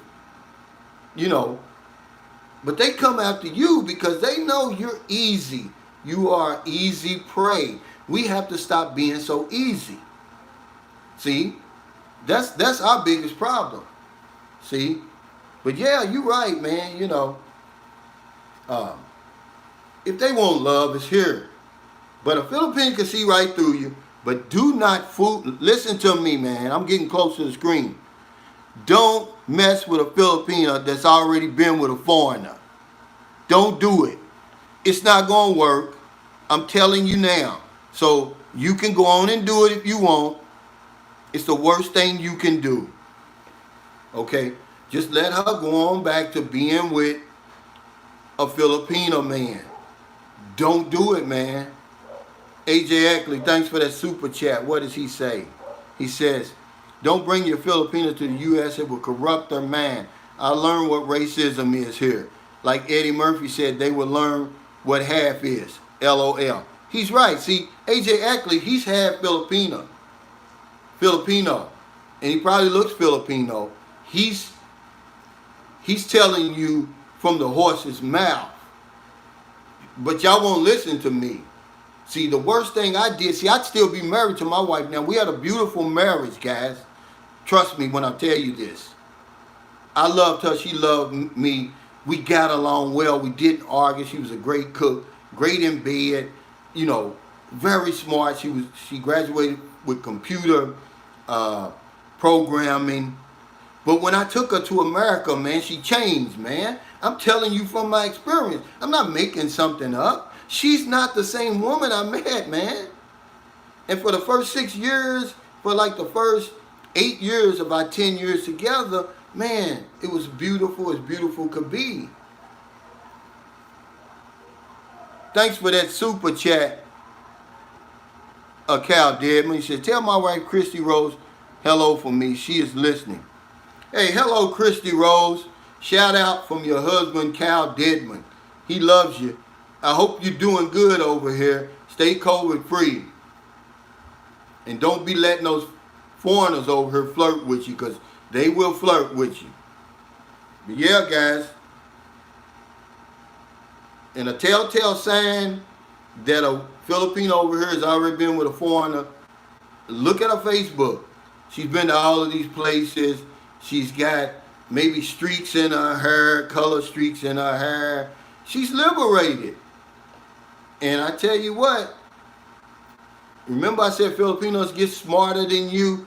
But they come after you because they know you're easy. You are easy prey. We have to stop being so easy. See? That's our biggest problem. See? But yeah, you're right, man. If they want love, it's here. But a Filipino can see right through you. But do not fool. Listen to me, man. I'm getting close to the screen. Don't mess with a Filipino that's already been with a foreigner. Don't do it. It's not going to work. I'm telling you now. So you can go on and do it if you want. It's the worst thing you can do. Okay? Just let her go on back to being with a Filipino man. Don't do it, man. AJ Ackley, thanks for that super chat. What does he say? He says, don't bring your Filipino to the U.S. It will corrupt their mind. I learned what racism is here. Like Eddie Murphy said, they will learn what half is. LOL. He's right. See, AJ Ackley, he's half Filipino. And he probably looks Filipino. He's telling you from the horse's mouth. But y'all won't listen to me. See, the worst thing I did, I'd still be married to my wife now. We had a beautiful marriage, guys. Trust me when I tell you this. I loved her. She loved me. We got along well. We didn't argue. She was a great cook, great in bed, very smart. She graduated with computer programming. But when I took her to America, man, she changed, man. I'm telling you from my experience. I'm not making something up. She's not the same woman I met, man. And for the first 6 years, for like the first 8 years of our 10 years together, man, it was beautiful as beautiful could be. Thanks for that super chat, Cal Deadman. He said, tell my wife, Christy Rose, hello for me. She is listening. Hey, hello, Christy Rose. Shout out from your husband, Cal Deadman. He loves you. I hope you're doing good over here. Stay COVID free. And don't be letting those foreigners over here flirt with you, because they will flirt with you. But yeah, guys, And a telltale sign that a Filipino over here has already been with a foreigner, look at her Facebook. She's been to all of these places. She's got maybe streaks in her hair, color streaks in her hair. She's liberated. And I tell you what, remember I said Filipinos get smarter than you?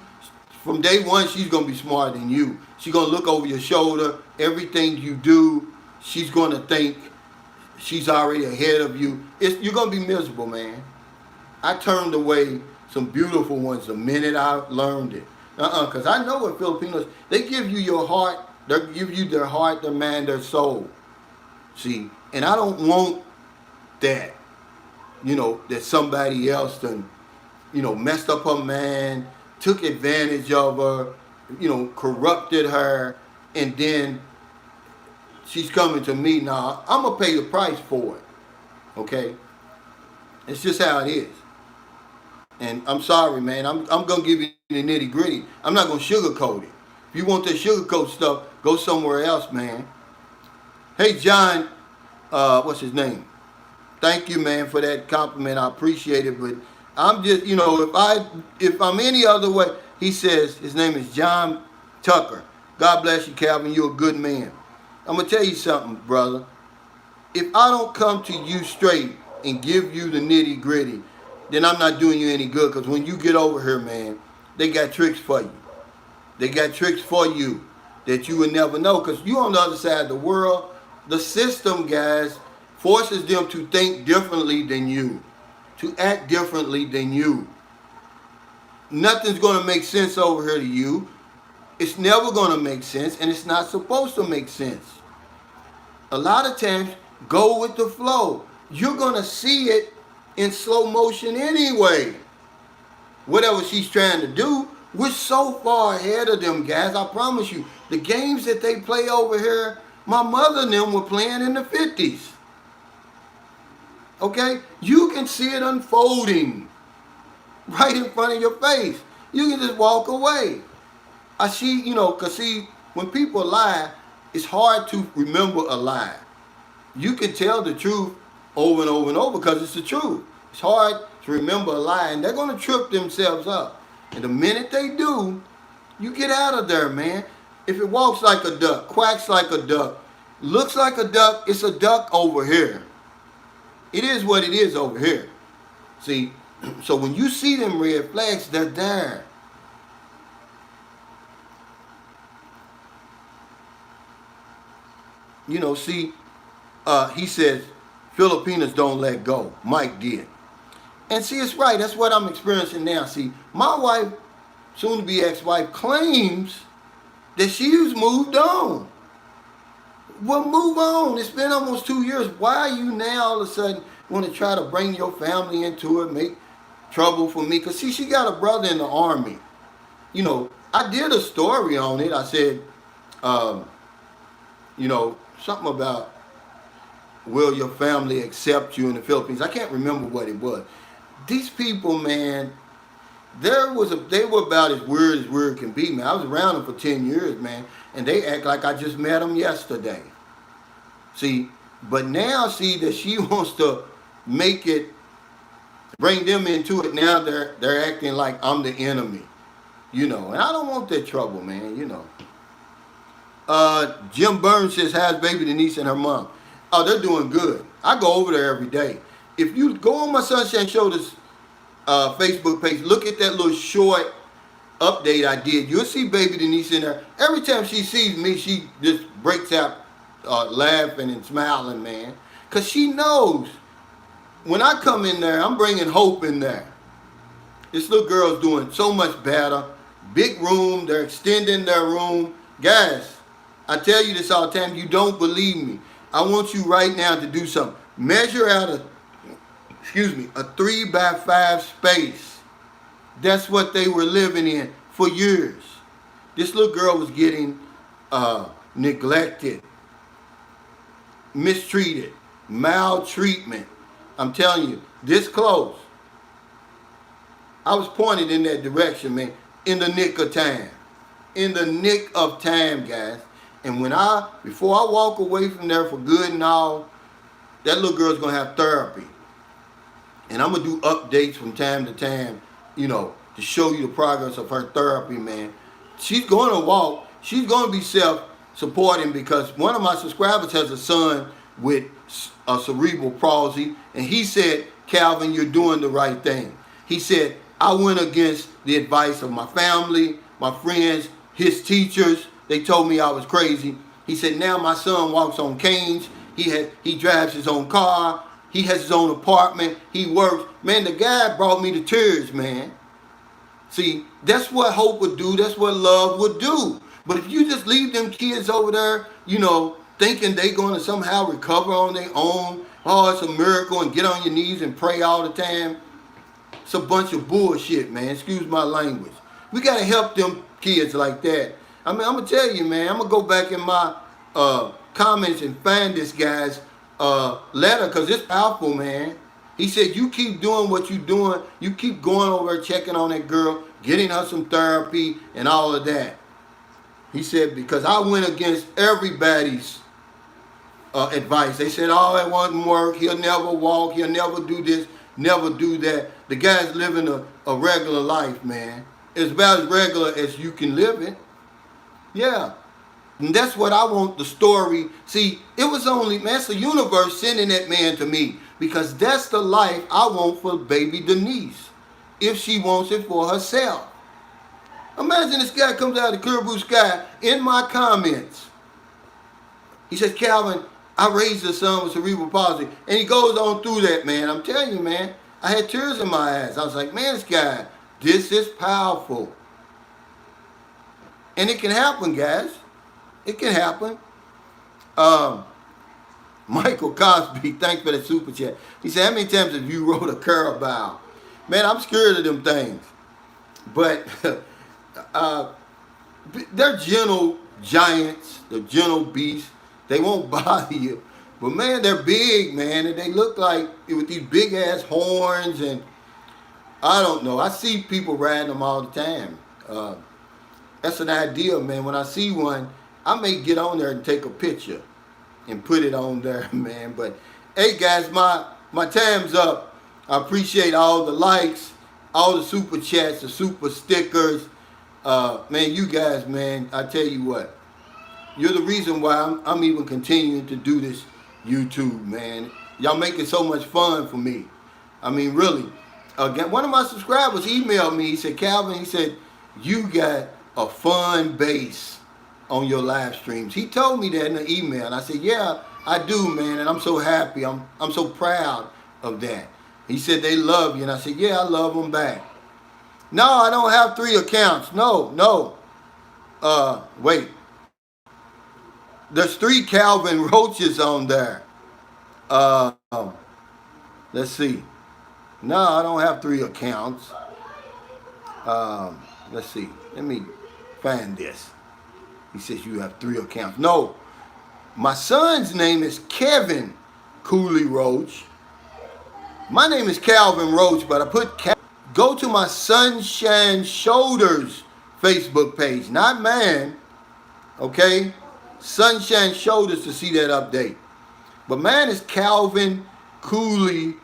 From day one, she's going to be smarter than you. She's going to look over your shoulder. Everything you do, she's going to think she's already ahead of you. You're going to be miserable, man. I turned away some beautiful ones the minute I learned it. Because I know what Filipinos, they give you your heart, they give you their heart, their mind, their soul. See, and I don't want that, that somebody else done, messed up her mind, took advantage of her, corrupted her, and then she's coming to me now. I'm going to pay the price for it, okay? It's just how it is. And I'm sorry, man. I'm going to give you the nitty gritty. I'm not going to sugarcoat it. If you want that sugarcoat stuff, go somewhere else, man. Hey, John, what's his name? Thank you, man, for that compliment. I appreciate it. But I'm just, if I'm any other way, he says, his name is John Tucker. God bless you, Calvin. You're a good man. I'm going to tell you something, brother. If I don't come to you straight and give you the nitty gritty, then I'm not doing you any good. Because when you get over here, man, they got tricks for you. They got tricks for you that you would never know. Because you on the other side of the world. The system, guys, forces them to think differently than you, to act differently than you. Nothing's going to make sense over here to you. It's never going to make sense, and it's not supposed to make sense. A lot of times, go with the flow. You're going to see it in slow motion anyway. Whatever she's trying to do, we're so far ahead of them, guys. I promise you. The games that they play over here, my mother and them were playing in the 50s. Okay? You can see it unfolding right in front of your face. You can just walk away. I see, because see, when people lie, it's hard to remember a lie. You can tell the truth over and over and over because it's the truth. It's hard to remember a lie, and they're going to trip themselves up. And the minute they do, you get out of there, man. If it walks like a duck, quacks like a duck, looks like a duck, it's a duck over here. It is what it is over here. See, so when you see them red flags, they're there. He says, Filipinos don't let go. Mike did. And see, it's right. That's what I'm experiencing now. See, my wife, soon-to-be ex-wife, claims that she's moved on. Well, move on. It's been almost 2 years. Why are you now all of a sudden want to try to bring your family into it, make trouble for me? Because, see, she got a brother in the Army. I did a story on it. I said, something about, will your family accept you in the Philippines? I can't remember what it was. These people, man, they were about as weird can be, man. I was around them for 10 years, man, and they act like I just met them yesterday. See, but now, see, that she wants to make it, bring them into it. Now they're acting like I'm the enemy, and I don't want that trouble, man, Jim Burns says, how's baby Denise and her mom? Oh, they're doing good. I go over there every day. If you go on my Sunshine Shoulders Facebook page, look at that little short update I did. You'll see baby Denise in there. Every time she sees me, she just breaks out laughing and smiling, man. Because she knows when I come in there, I'm bringing hope in there. This little girl's doing so much better. Big room. They're extending their room. Guys, I tell you this all the time. You don't believe me. I want you right now to do something. Measure out a 3x5 space. That's what they were living in for years. This little girl was getting neglected, mistreated, maltreatment. I'm telling you, this close. I was pointed in that direction, man, in the nick of time. In the nick of time, guys. And before I walk away from there for good and all, that little girl's gonna have therapy. And I'm gonna do updates from time to time, to show you the progress of her therapy, man. She's gonna walk. She's gonna be self-supporting because one of my subscribers has a son with a cerebral palsy, and he said, Calvin, you're doing the right thing. He said, I went against the advice of my family, my friends, his teachers. They told me I was crazy. He said, now my son walks on canes. He drives his own car. He has his own apartment. He works. Man, the guy brought me to tears, man. See, that's what hope would do. That's what love would do. But if you just leave them kids over there, thinking they're going to somehow recover on their own, oh, it's a miracle, and get on your knees and pray all the time, it's a bunch of bullshit, man. Excuse my language. We got to help them kids like that. I mean, I'm going to tell you, man, I'm going to go back in my comments and find this guy's letter because it's powerful, man. He said, you keep doing what you're doing. You keep going over checking on that girl, getting her some therapy and all of that. He said, because I went against everybody's advice. They said, oh, it won't work. He'll never walk. He'll never do this, never do that. The guy's living a regular life, man. It's about as regular as you can live it. Yeah. And that's what I want the story. See, it was only, man, it's the universe sending that man to me because that's the life I want for baby Denise if she wants it for herself. Imagine this guy comes out of the clear blue sky in my comments. He says, Calvin, I raised a son with cerebral palsy. And he goes on through that, man. I'm telling you, man, I had tears in my eyes. I was like, man, this guy, this is powerful. And it can happen, guys. It can happen. Michael Cosby, thanks for the super chat. He said, how many times have you rode a Carabao? Man, I'm scared of them things. But they're gentle giants, they're gentle beasts. They won't bother you. But man, they're big, man. And they look like with these big ass horns. And I don't know. I see people riding them all the time. That's an idea, man. When I see one, I may get on there and take a picture and put it on there, man. But hey, guys, my time's up. I appreciate all the likes, all the super chats, the super stickers. Man, you guys, man, I tell you what, you're the reason why I'm even continuing to do this YouTube, man. Y'all make it so much fun for me. I mean, really. Again, one of my subscribers emailed me. He said, Calvin, he said, you got a fun base on your live streams. He told me that in an email. And I said, yeah, I do, man. And I'm so happy. I'm so proud of that. He said, they love you. And I said, yeah, I love them back. No, I don't have 3 accounts. No. Wait. There's 3 Calvin Roaches on there. Let's see. No, I don't have 3 accounts. Let's see. Let me find this. He says you have 3 accounts. No. My son's name is Kevin Cooley Roach. My name is Calvin Roach, but I put go to my Sunshine Shoulders Facebook page, not mine. Okay? Sunshine Shoulders to see that update. But mine is Calvin Cooley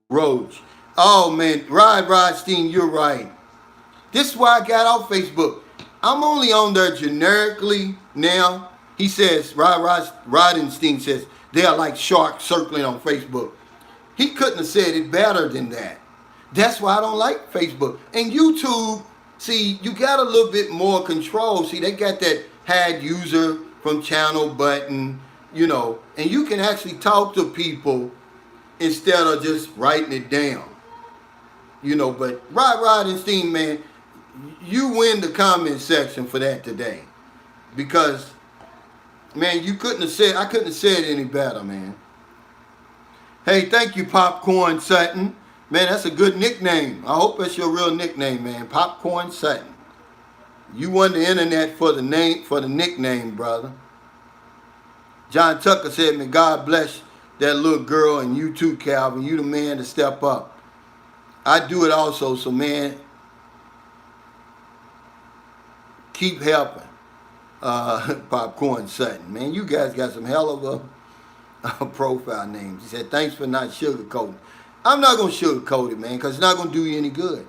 Roach. Oh man, Rodstein, you're right. This is why I got off Facebook. I'm only on there generically now. He says, Rodenstein says, they are like sharks circling on Facebook. He couldn't have said it better than that. That's why I don't like Facebook. And YouTube, see, you got a little bit more control. See, they got that hide user from channel button, and you can actually talk to people instead of just writing it down. But Rodenstein, man, you win the comment section for that today. Because, man, I couldn't have said any better, man. Hey, thank you, Popcorn Sutton. Man, that's a good nickname. I hope that's your real nickname, man. Popcorn Sutton. You won the internet for the nickname, brother. John Tucker said, may God bless that little girl, and you too, Calvin. You the man to step up. I do it also, so man, keep helping. Popcorn Sutton. Man, you guys got some hell of profile name. He said, thanks for not sugarcoating. I'm not going to sugarcoat it, man, because it's not going to do you any good.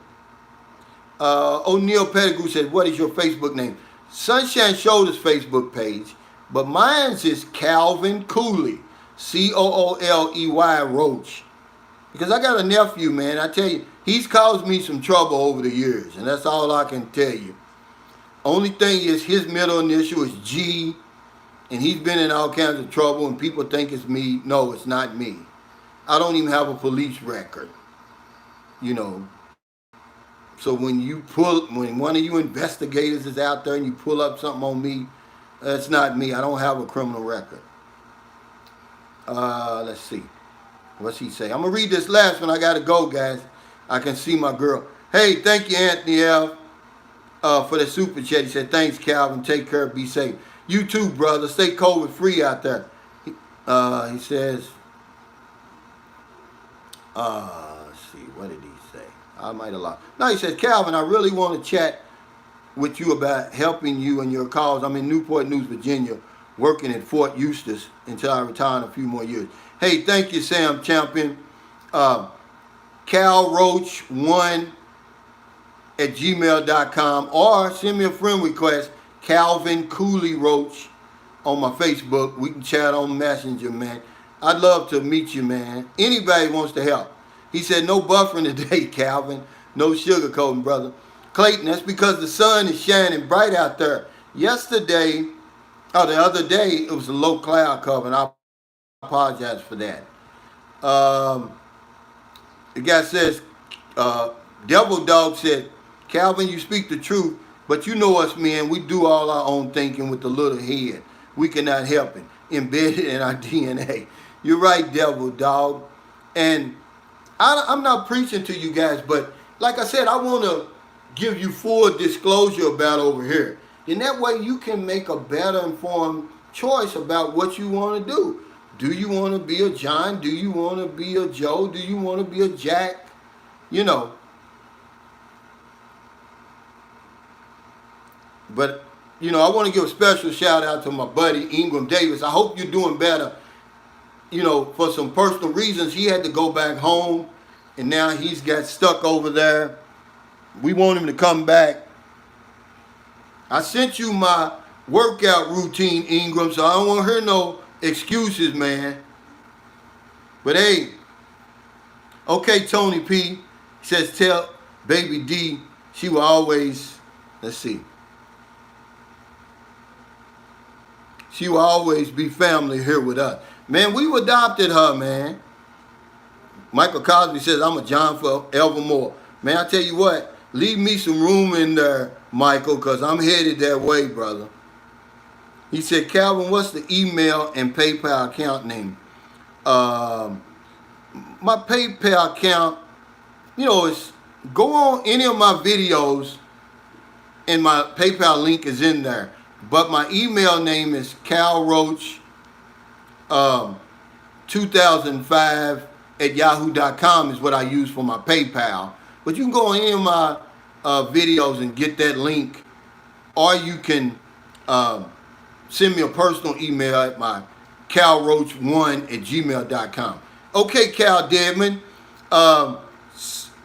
O'Neil Pettigrew said, what is your Facebook name? Sunshine Shoulders Facebook page, but mine's is Calvin Cooley, Cooley Roach. Because I got a nephew, man, I tell you, he's caused me some trouble over the years, and that's all I can tell you. Only thing is his middle initial is G, and he's been in all kinds of trouble, and people think it's me. No, it's not me. I don't even have a police record, you know. So when one of you investigators is out there and you pull up something on me, that's not me. I don't have a criminal record. Let's see. What's he say? I'm going to read this last one. I got to go, guys. I can see my girl. Hey, thank you, Anthony L., for the super chat. He said, thanks, Calvin. Take care. Be safe. You too, brother. Stay COVID free out there. He says, let's see. What did he say? I might have lost. No, he says, Calvin, I really want to chat with you about helping you in your cause. I'm in Newport News, Virginia, working at Fort Eustis until I retire in a few more years. Hey, thank you, Sam Champion. calroach1@gmail.com, or send me a friend request, Calvin Cooley Roach, on my Facebook. We can chat on Messenger, man. I'd love to meet you, man. Anybody wants to help. He said, no buffering today, Calvin. No sugarcoating, brother. Clayton, that's because the sun is shining bright out there. Yesterday, or the other day, it was a low cloud cover, and I apologize for that. The guy says, Devil Dog said, Calvin, you speak the truth, but you know us, man. We do all our own thinking with the little head. We cannot help it. Embedded in our DNA. You're right, Devil Dog. And I'm not preaching to you guys, but like I said, I want to give you full disclosure about over here. In that way, you can make a better informed choice about what you want to do. Do you want to be a John? Do you want to be a Joe? Do you want to be a Jack? You know. But, you know, I want to give a special shout out to my buddy Ingram Davis. I hope you're doing better. You know, for some personal reasons, he had to go back home, and now he's got stuck over there. We want him to come back. I sent you my workout routine, Ingram, so I don't want to hear no excuses, man. But hey, okay, Tony P says, tell baby D she will always, let's see, she will always be family here with us. Man, we adopted her, man. Michael Cosby says, I'm a John forevermore. Man, I tell you what, leave me some room in there, Michael, because I'm headed that way, brother. He said, Calvin, what's the email and PayPal account name? My PayPal account, you know, is go on any of my videos and my PayPal link is in there. But my email name is calroach2005@yahoo.com is what I use for my PayPal. But you can go on any of my videos and get that link, or you can send me a personal email at my calroach1@gmail.com. Okay, Cal Deadman,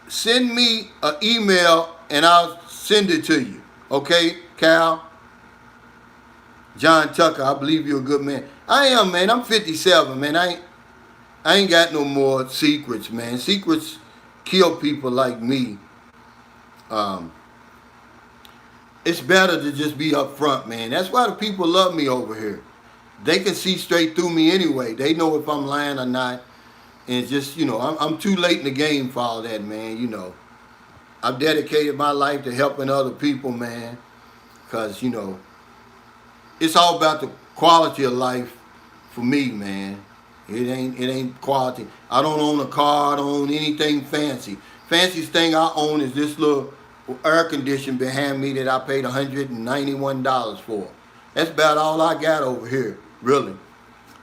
send me an email and I'll send it to you. Okay, Cal? John Tucker, I believe you're a good man. I am, man. I'm 57, man. I ain't got no more secrets, man. Secrets kill people like me. It's better to just be up front, man. That's why the people love me over here. They can see straight through me anyway. They know if I'm lying or not. And it's just, you know, I'm too late in the game for all that, man. You know, I've dedicated my life to helping other people, man. Because, you know, it's all about the quality of life for me, man. It ain't quality. I don't own a car. I don't own anything fancy. Fanciest thing I own is this little air conditioner behind me that I paid $191 for. That's about all I got over here, really.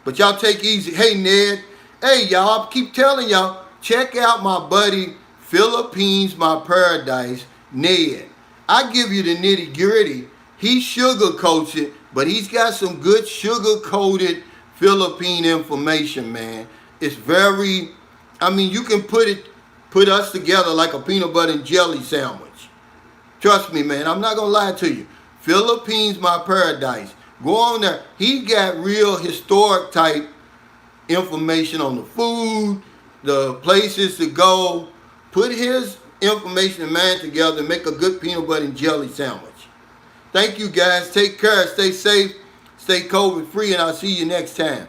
But y'all take easy. Hey, Ned. Hey, y'all, I keep telling y'all, check out my buddy Philippines My Paradise, Ned. I give you the nitty gritty. He sugarcoats it, but he's got some good sugar-coated Philippine information, man. It's very, I mean, you can put us together like a peanut butter and jelly sandwich. Trust me, man. I'm not gonna lie to you. Philippines, my paradise. Go on there. He got real historic type information on the food, the places to go. Put his information and mine together and make a good peanut butter and jelly sandwich. Thank you, guys. Take care. Stay safe. Stay COVID free, and I'll see you next time.